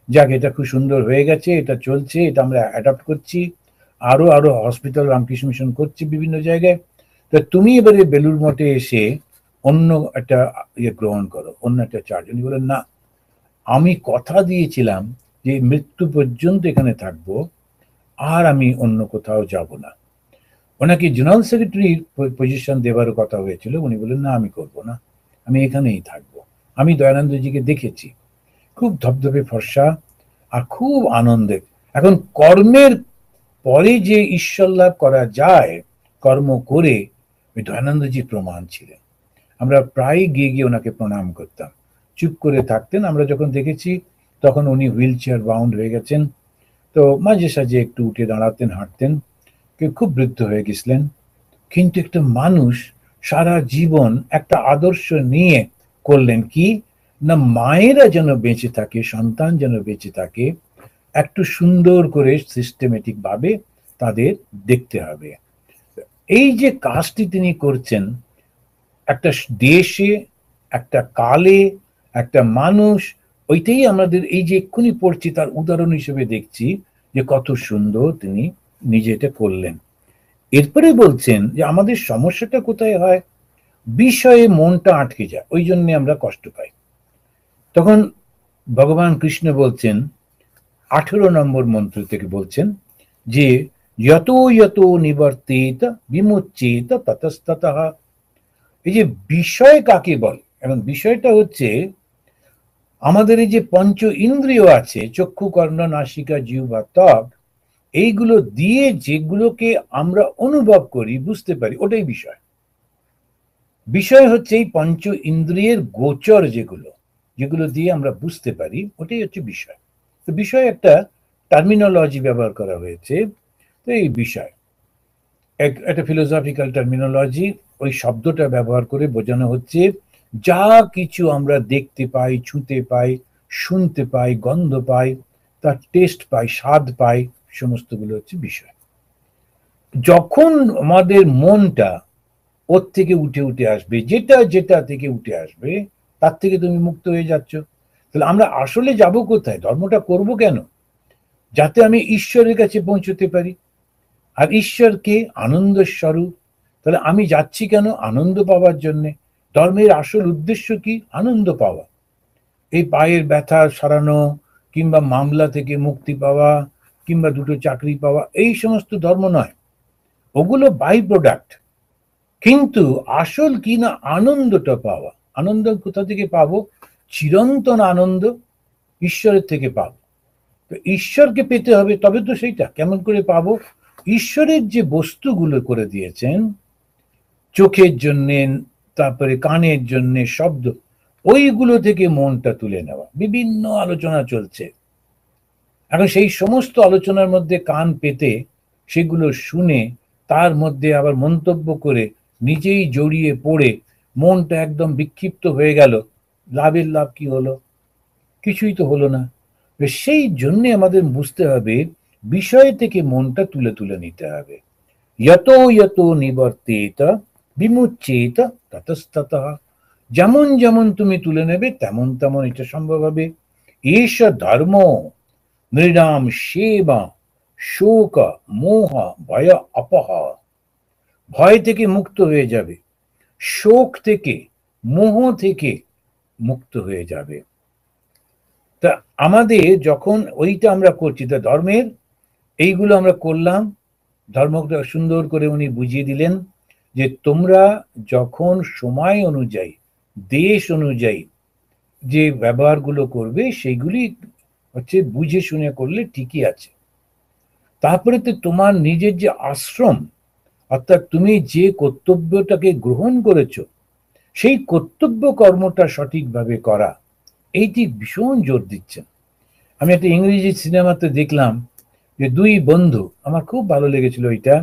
যাক এটা খুব সুন্দর হয়ে গেছে, এটা চলছে, এটা আমরা অ্যাডাপ্ট করছি, আরো আরো হসপিটাল রামকৃষ্ণ মিশন করছি বিভিন্ন জায়গায়, তো তুমি এবারে বেলুর মঠে এসে অন্য একটা ইয়ে গ্রহণ করো, অন্য একটা চার্জ। উনি বলেন, না, আমি কথা দিয়েছিলাম যে মৃত্যু পর্যন্ত এখানে থাকবো, আর আমি অন্য কোথাও যাব না। ওনাকে জেনারেল সেক্রেটারির পজিশন দেওয়ারও কথা হয়েছিল, উনি বলেন, না আমি করব না, আমি এখানেই থাকবো। আমি দয়ানন্দজিকে দেখেছি, খুব ধবধবে ফর্সা আর খুব আনন্দের। এখন কর্মের পরে যে ঈশ্বর লাভ করা যায়, কর্ম করে, ওই দয়ানন্দজি প্রমাণ ছিলেন। আমরা প্রায় গিয়ে গিয়ে ওনাকে প্রণাম করতাম, চুপ করে থাকতেন। আমরা যখন দেখেছি তখন উনি হুইল চেয়ার বাউন্ড হয়ে গেছেন, তো মাঝে সাঝে একটু উঠে দাঁড়াতেন, হাঁটতেন, কেউ খুব বৃদ্ধ হয়ে গেছিলেন। কিন্তু একটা মানুষ সারা জীবন একটা আদর্শ নিয়ে করলেন কি না, মায়েরা যেন বেঁচে থাকে, সন্তান যেন বেঁচে থাকে, একটু সুন্দর করে সিস্টেমেটিক ভাবে তাদের দেখতে হবে। এই যে কাজটি তিনি করছেন, একটা দেশে, একটা কালে, একটা মানুষ, ওইটাই আমাদের এই যে এক্ষুনি পড়ছি তার উদাহরণ হিসেবে দেখছি যে কত সুন্দর তিনি নিজে এটা করলেন। এরপরে বলছেন যে আমাদের সমস্যাটা কোথায় হয়, বিষয়ে মনটা আটকে যায়, ওই জন্য আমরা কষ্ট পাই। তখন ভগবান কৃষ্ণ বলছেন 18 নম্বর মন্ত্র থেকে বলছেন যে যত যত নিবর্তিত বিমুচ্যেত ততস্ততঃ। এই যে বিষয় কাকে বলে, এবং বিষয়টা হচ্ছে আমাদের এই যে পঞ্চ ইন্দ্রিয় আছে, চক্ষু কর্ণ নাসিকা জিহ্বা ত্বক, এইগুলো দিয়ে যেগুলোকে আমরা অনুভব করি, বুঝতে পারি, ওটাই বিষয়। বিষয় হচ্ছে এই পঞ্চ ইন্দ্রিয়ের গোচর, যেগুলো যেগুলো দিয়ে আমরা বুঝতে পারি, ওটাই হচ্ছে বিষয়। তো বিষয় একটা টার্মিনোলজি ব্যবহার করা হয়েছে। তো এই বিষয় একটা ফিলোসফিক্যাল টার্মিনোলজি, ওই শব্দটা ব্যবহার করে বোঝানো হচ্ছে যা কিছু আমরা দেখতে পাই, ছুঁতে পাই, শুনতে পাই, গন্ধ পাই, তার টেস্ট পাই, স্বাদ পাই, সমস্তগুলো হচ্ছে বিষয়। যখন আমাদের মনটা ওর থেকে উঠে উঠে আসবে, যেটা যেটা থেকে উঠে আসবে তার থেকে তুমি মুক্ত হয়ে যাচ্ছ, তাহলে আমরা আসলে যাব কোথায়, ধর্মটা করব কেন, যাতে আমি ঈশ্বরের কাছে পৌঁছতে পারি। আর ঈশ্বরকে আনন্দ স্বরূপ, তাহলে আমি যাচ্ছি কেন, আনন্দ পাওয়ার জন্য। ধর্মের আসল উদ্দেশ্য কি, আনন্দ পাওয়া। এই পায়ের ব্যথা সারানো, কিংবা মামলা থেকে মুক্তি পাওয়া, কিংবা দুটো চাকরি পাওয়া, এই সমস্ত ধর্ম নয়, ওগুলো বাই প্রোডাক্ট। কিন্তু আসল কি না, আনন্দটা পাওয়া। আনন্দ কোথা থেকে পাবো, চিরন্তন আনন্দ ঈশ্বরের থেকে পাবো। তো ঈশ্বরকে পেতে হবে, তবে তো সেইটা কেমন করে পাবো, ঈশ্বরের যে বস্তুগুলো করে দিয়েছেন, চোখের জন্যে, তারপরে কানের জন্যে, শব্দ, ওইগুলো থেকে মনটা তুলে নেওয়া। বিভিন্ন আলোচনা চলছে এখন, সেই সমস্ত আলোচনার মধ্যে কান পেতে সেগুলো শুনে তার মধ্যে আবার মন্তব্য করে নিজেই জড়িয়ে পড়ে মনটা একদম বিক্ষিপ্ত হয়ে গেল, লাভের লাভ কি হলো, কিছুই তো হলো না। সেই জন্য আমাদের বুঝতে হবে বিষয় থেকে মনটা তুলে তুলে নিতে হবে। যত যত নিবর্তেত বিমুচ্যেত ততস্ততঃ। যেমন যেমন তুমি তুলে নেবে তেমন তেমন এটা সম্ভব হবে। এষ ধর্ম, নৃণাম সেবা শোক মোহ ভয় অপহ। ভয় থেকে মুক্ত হয়ে যাবে, শোক থেকে, মোহ থেকে মুক্ত হয়ে যাবে। তা আমাদের যখন ওইটা আমরা করছি, তা ধর্মের এইগুলো আমরা করলাম, ধর্মটা সুন্দর করে উনি বুঝিয়ে দিলেন যে তোমরা যখন সময় অনুযায়ী, দেশ অনুযায়ী যে ব্যবহারগুলো করবে সেইগুলি হচ্ছে বুঝে শুনে করলে ঠিকই আছে। তারপরে তো তোমার নিজের যে আশ্রম, অর্থাৎ তুমি যে কর্তব্যটাকে গ্রহণ করেছো, সেই কর্তব্য কর্মটা সঠিকভাবে করা, এইটি ভীষণ জোর দিচ্ছেন। আমি একটা ইংরেজি সিনেমাতে দেখলাম যে দুই বন্ধু, আমার খুব ভালো লেগেছিল এটা।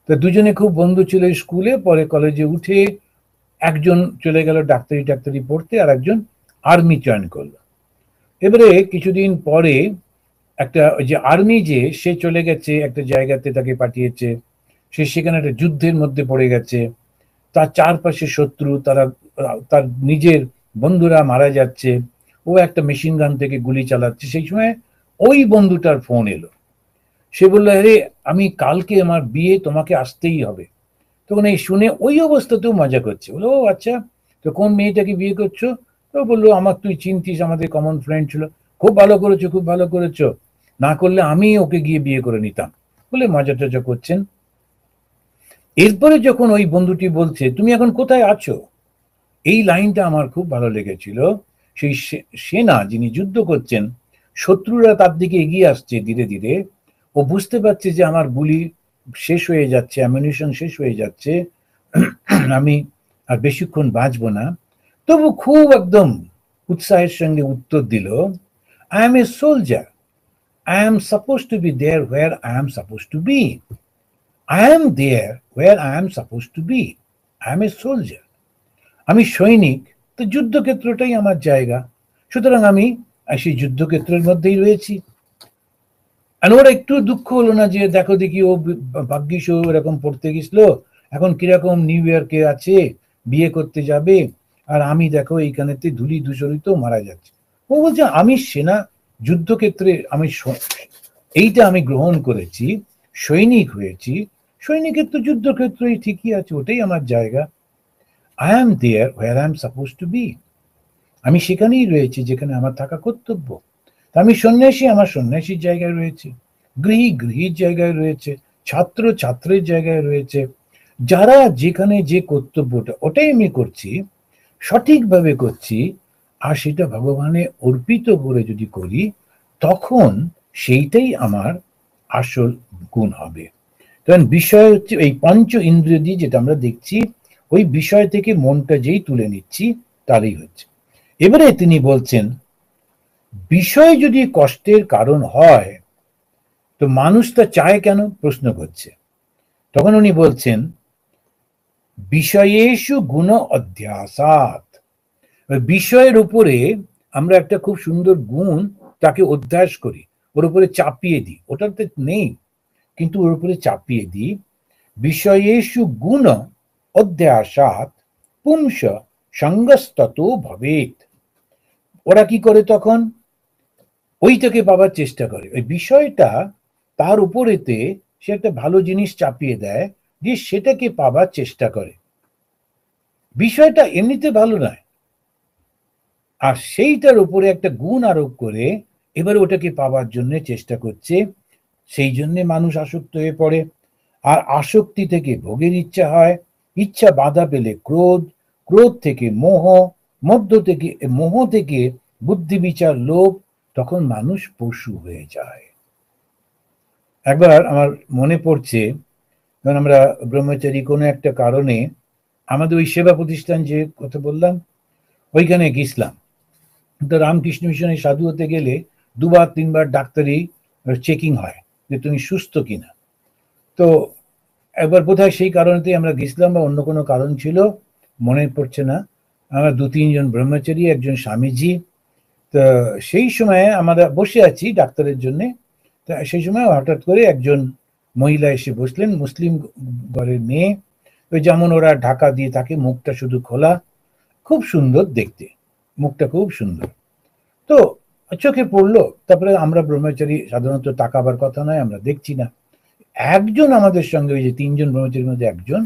তো দুজনে খুব বন্ধু ছিল স্কুলে, পরে কলেজে উঠে একজন চলে গেল ডাক্তারি টাক্তারি পড়তে, আর একজন আর্মি জয়েন করলো। এবারে কিছুদিন পরে একটা ওই যে আর্মি, যে সে চলে গেছে একটা জায়গাতে, তাকে পাঠিয়েছে, সে সেখানে একটা যুদ্ধের মধ্যে পড়ে গেছে, তার চারপাশে শত্রু, তারা তার নিজের বন্ধুরা মারা যাচ্ছে, ও একটা মেশিন গান থেকে গুলি চালাচ্ছে। সেই সময় ওই বন্ধুটার ফোন এলো, সে বললো, আরে আমি কালকে আমার বিয়ে, তোমাকে আসতেই হবে। তখন এই শুনে ওই অবস্থাতেও মজা করছে, বলো ও আচ্ছা, তো কোন মেয়েটাকে বিয়ে করছো? তো বললো, আমার তুই চিনতিস, আমাদের কমন ফ্রেন্ড ছিল। খুব ভালো করেছো, খুব ভালো করেছো, না করলে আমি ওকে গিয়ে বিয়ে করে নিতাম, বলে মজা টজা করছেন। এরপরে যখন ওই বন্ধুটি বলছে তুমি এখন কোথায় আছো, এই লাইনটা আমার খুব ভালো লেগেছিল। সেই সেনা যিনি যুদ্ধ করছেন, শত্রুরা তার দিকে এগিয়ে আসছে ধীরে ধীরে, ও বুঝতে পারছে যে আমার গুলি শেষ হয়ে যাচ্ছে, অ্যামিউনিশন শেষ হয়ে যাচ্ছে, আমি আর বেশিক্ষণ বাঁচবো না। তবু খুব একদম উৎসাহের সঙ্গে উত্তর দিল, I am a soldier, I am suppose to be there where I am suppose to be, I am there where I am suppose to be, I am a soldier. আমি সৈনিক, তো যুদ্ধক্ষেত্রটাই আমার জায়গা, সুতরাং আমি সেই যুদ্ধক্ষেত্রের মধ্যেই রয়েছি। আর ওর একটু দুঃখ হলো না যে দেখো দেখি ও ভাগ্যিস ও এরকম পড়তে গেছিল, এখন কিরকম নিউ ইয়র্কে আছে, বিয়ে করতে যাবে, আর আমি দেখো এইখানেতে ধুলি ধূসরিত মারা যাচ্ছে। ও বলছে আমি সেনা যুদ্ধক্ষেত্রে, আমি এইটা আমি গ্রহণ করেছি, সৈনিক হয়েছি, সৈনিকের তো যুদ্ধক্ষেত্রই ঠিকই আছে, ওটাই আমার জায়গা। I am there where I am suppose to be, আমি সেখানেই রয়েছি যেখানে আমার থাকা কর্তব্য। আমি সন্ন্যাসী, আমার সন্ন্যাসীর জায়গায় রয়েছে, গৃহী গৃহীর জায়গায় রয়েছে, ছাত্র ছাত্রের জায়গায় রয়েছে। যারা যেখানে যে কর্তব্যটা, ওটাই আমি করছি, সঠিকভাবে করছি, আর সেটা ভগবানে অর্পিত করে যদি করি, তখন সেইটাই আমার আসল গুণ হবে। কারণ বিষয় হচ্ছে এই পঞ্চ ইন্দ্রিয় দিয়ে যেটা আমরা দেখছি, ওই বিষয় থেকে মনটা যেই তুলে নিচ্ছি তারই হচ্ছে। এবারে তিনি বলছেন, বিষয় যদি কষ্টের কারণ হয় তো মানুষ তা চায় কেন, প্রশ্ন করছে। তখন উনি বলছেন, বিষয়েষু গুণ অধ্যাসাত, বিষয়ের উপরে আমরা একটা খুব সুন্দর গুণ তাকে অধ্যাস করি, ওর উপরে চাপিয়ে দিই, ওটা তো নেই কিন্তু ওর উপরে চাপিয়ে দিই। বিষয়েষু গুণ অধ্যাসাত পুংস সঙ্গস্তত ভবেত। ওরা কি করে তখন, ওইটাকে পাবার চেষ্টা করে, ওই বিষয়টা তার উপরেতে সে একটা ভালো জিনিস চাপিয়ে দেয়, যে সেটাকে পাবার চেষ্টা করে। বিষয়টা এমনিতে ভালো নয়, আর সেইটার উপরে একটা গুণ আরোপ করে এবার ওটাকে পাবার জন্য চেষ্টা করছে, সেই জন্য মানুষ আসক্ত হয়ে পড়ে। আর আসক্তি থেকে ভোগের ইচ্ছা হয়, ইচ্ছা বাধা পেলে ক্রোধ, ক্রোধ থেকে মোহ, মোহ থেকে বুদ্ধি বিচার লোভ, তখন মানুষ পশু হয়ে যায়। একবার আমার মনে পড়ছে, যখন আমরা ব্রহ্মচারী কোনো একটা কারণে আমাদের ওই সেবা প্রতিষ্ঠান যে কথা বললাম, ওইখানে গেছিলাম। তো রামকৃষ্ণ মিশনের সাধু হতে গেলে দুবার তিনবার ডাক্তারি চেকিং হয় যে তুমি সুস্থ কিনা। তো একবার বোধহয় সেই কারণেতেই আমরা গেছিলাম, বা অন্য কোনো কারণ ছিল, মনে পড়ছে না। আমরা দু তিনজন ব্রহ্মচারী, একজন স্বামীজি। তো সেই সময় আমরা বসে আছি ডাক্তারের জন্য, তা সেই সময় হঠাৎ করে একজন মহিলা এসে বসলেন, মুসলিম ঘরের মেয়ে, ওই যেমন ওরা ঢাকা দিয়ে থাকে, মুখটা শুধু খোলা, খুব সুন্দর দেখতে, মুখটা খুব সুন্দর। তো চোখে পড়লো। তারপরে আমরা ব্রহ্মচারী সাধারণত তাকাবার কথা নয়, আমরা দেখছি না। একজন আমাদের সঙ্গে, ওই যে ৩ জন ব্রহ্মচারীর মধ্যে একজন,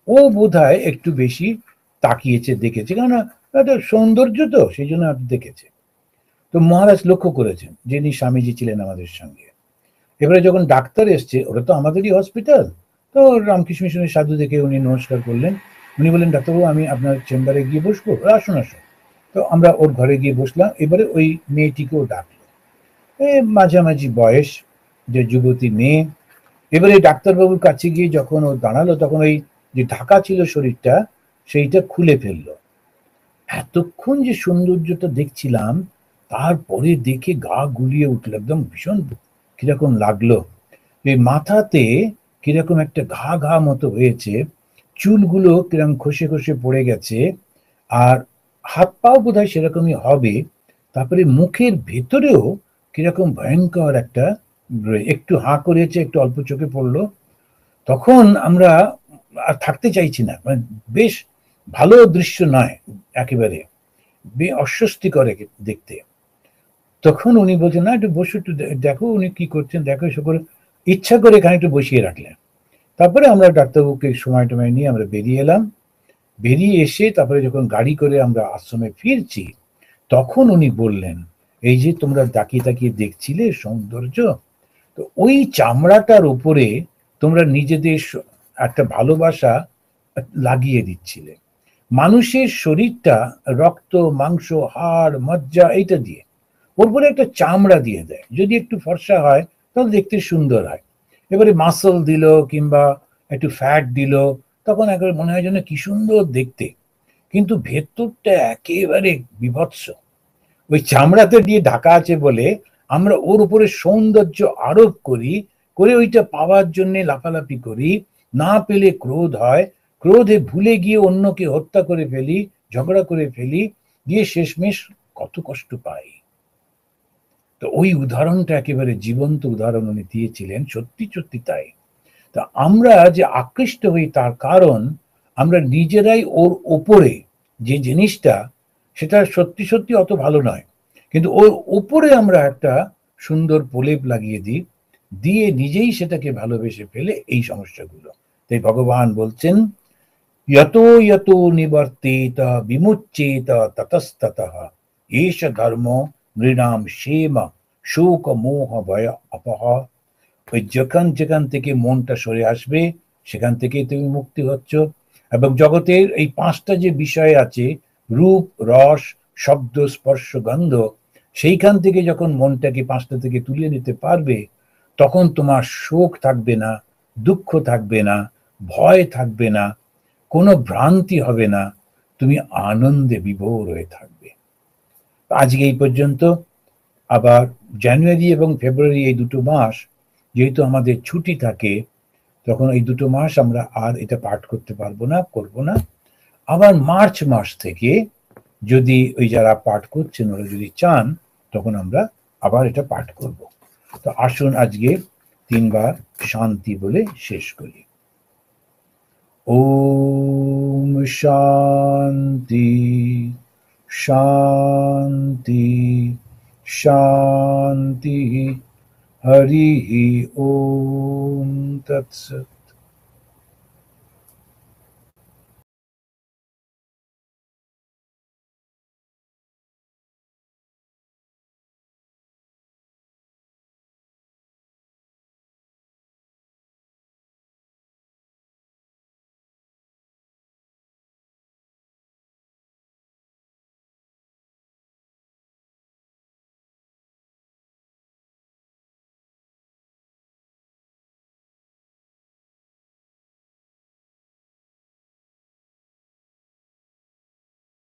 ও বোধহয় একটু বেশি তাকিয়েছে, দেখেছে, কেননা একটা সৌন্দর্য তো, সেই জন্য দেখেছে। তো মহারাজ লক্ষ্য করেছেন, যিনি স্বামীজি ছিলেন আমাদের সঙ্গে। এবারে যখন ডাক্তার এসছে, ওরা তো আমাদেরই হসপিটাল, তো রামকৃষ্ণ মিশনের সাধু দেখে উনি নমস্কার করলেন। উনি বললেন, ডাক্তারবাবু আমি আপনার চেম্বারে গিয়ে বসবো? আসুন আসুন। তো আমরা ওর ঘরে গিয়ে বসলাম। এবারে ওই মেয়েটিকেও ডাকলো, মাঝামাঝি বয়স, যে যুবতী মেয়ে। এবারে ডাক্তারবাবুর কাছে গিয়ে যখন ও দাঁড়ালো, তখন ওই যে ঢাকা ছিল শরীরটা, সেইটা খুলে ফেললো। এতক্ষণ যে সৌন্দর্যটা দেখছিলাম, তারপরে দেখে গা গুলিয়ে উঠলো, একদম ভীষণ কিরকম লাগলো। এই মাথাতে কিরকম একটা ঘা ঘা মতো হয়েছে, চুলগুলো কিরকম খসে খসে পড়ে গেছে, আর হাত পাও বোধহয় সেরকমই হবে। তারপরে মুখের ভেতরেও কিরকম ভয়ঙ্কর একটা, একটু হাঁ করেছে, একটু অল্প চোখে পড়লো। তখন আমরা আর থাকতে চাইছি না, মানে বেশ ভালো দৃশ্য নয়, একেবারে অস্বস্তিকর দেখতে। তখন উনি বলছেন, না একটু বসে, একটু দেখো উনি কি করছেন, দেখো এসে করে। ইচ্ছা করে এখানে একটু বসিয়ে রাখলেন। তারপরে আমরা ডাক্তারবাবুকে সময় টময় নিয়ে আমরা বেরিয়ে এলাম। বেরিয়ে এসে তারপরে যখন গাড়ি করে আমরা আশ্রমে ফিরছি, তখন উনি বললেন, এই যে তোমরা তাকিয়ে তাকিয়ে দেখছিলে সৌন্দর্য, তো ওই চামড়াটার উপরে তোমরা নিজেদের একটা ভালোবাসা লাগিয়ে দিচ্ছিলে। মানুষের শরীরটা রক্ত মাংস হাড় মজ্জা এইটা দিয়ে, ওর উপরে একটা চামড়া দিয়ে দেয়, যদি একটু ফর্সা হয় তাহলে দেখতে সুন্দর হয়। এবারে মাসল দিল কিংবা একটু ফ্যাট দিল, তখন একবারে মনে হয় যেন কি সুন্দর দেখতে, কিন্তু ভেতরটা একেবারে বিভৎস। ওই চামড়াতে দিয়ে ঢাকা আছে বলে আমরা ওর উপরে সৌন্দর্য আরোপ করি, করে ওইটা পাওয়ার জন্য লাফালাফি করি, না পেলে ক্রোধ হয়, ক্রোধে ভুলে গিয়ে অন্যকে হত্যা করে ফেলি, ঝগড়া করে ফেলি, দিয়ে শেষমেশ কত কষ্ট পাই। তো ওই উদাহরণটা একেবারে জীবন্ত উদাহরণ উনি দিয়েছিলেন, সত্যি সত্যি তাই। তা আমরা যে আকৃষ্ট হই, তার কারণ আমরা নিজেরাই ওর ওপরে যে জিনিসটা, সেটা সত্যি সত্যি অত ভালো নয়, কিন্তু ওর ওপরে আমরা একটা সুন্দর প্রলেপ লাগিয়ে দিই, দিয়ে নিজেই সেটাকে ভালোবেসে ফেলে এই সমস্যাগুলো। তাই ভগবান বলছেন, यतो यतो निवर्तेत विमुच्येत ततस्ततः एष धर्मो नृणाम क्षेम শোক মোহ ভয় অপহ। ওই যেখান যেখান থেকে মনটা সরে আসবে, সেখান থেকেই তুমি মুক্তি হচ্ছ। এবং জগতের এই 5টা যে বিষয় আছে, রূপ রস শব্দ স্পর্শ গন্ধ, সেইখান থেকে যখন মনটাকে 5টা থেকে তুলে নিতে পারবে, তখন তোমার শোক থাকবে না, দুঃখ থাকবে না, ভয় থাকবে না, কোনো ভ্রান্তি হবে না, তুমি আনন্দে বিভোর হয়ে থাকবে। আজকে এই পর্যন্ত। আবার জানুয়ারি এবং ফেব্রুয়ারি এই 2টো মাস যেহেতু আমাদের ছুটি থাকে, তখন এই 2টো মাস আমরা আর এটা পাঠ করতে পারবো না, করব না। আবার মার্চ মাস থেকে যদি ওই যারা পাঠ করছেন ওরা যদি চান, তখন আমরা আবার এটা পাঠ করব। তো আসুন আজকে 3বার শান্তি বলে শেষ করি। ओम शांति शांति शांति। हरि ओम तत्सत्।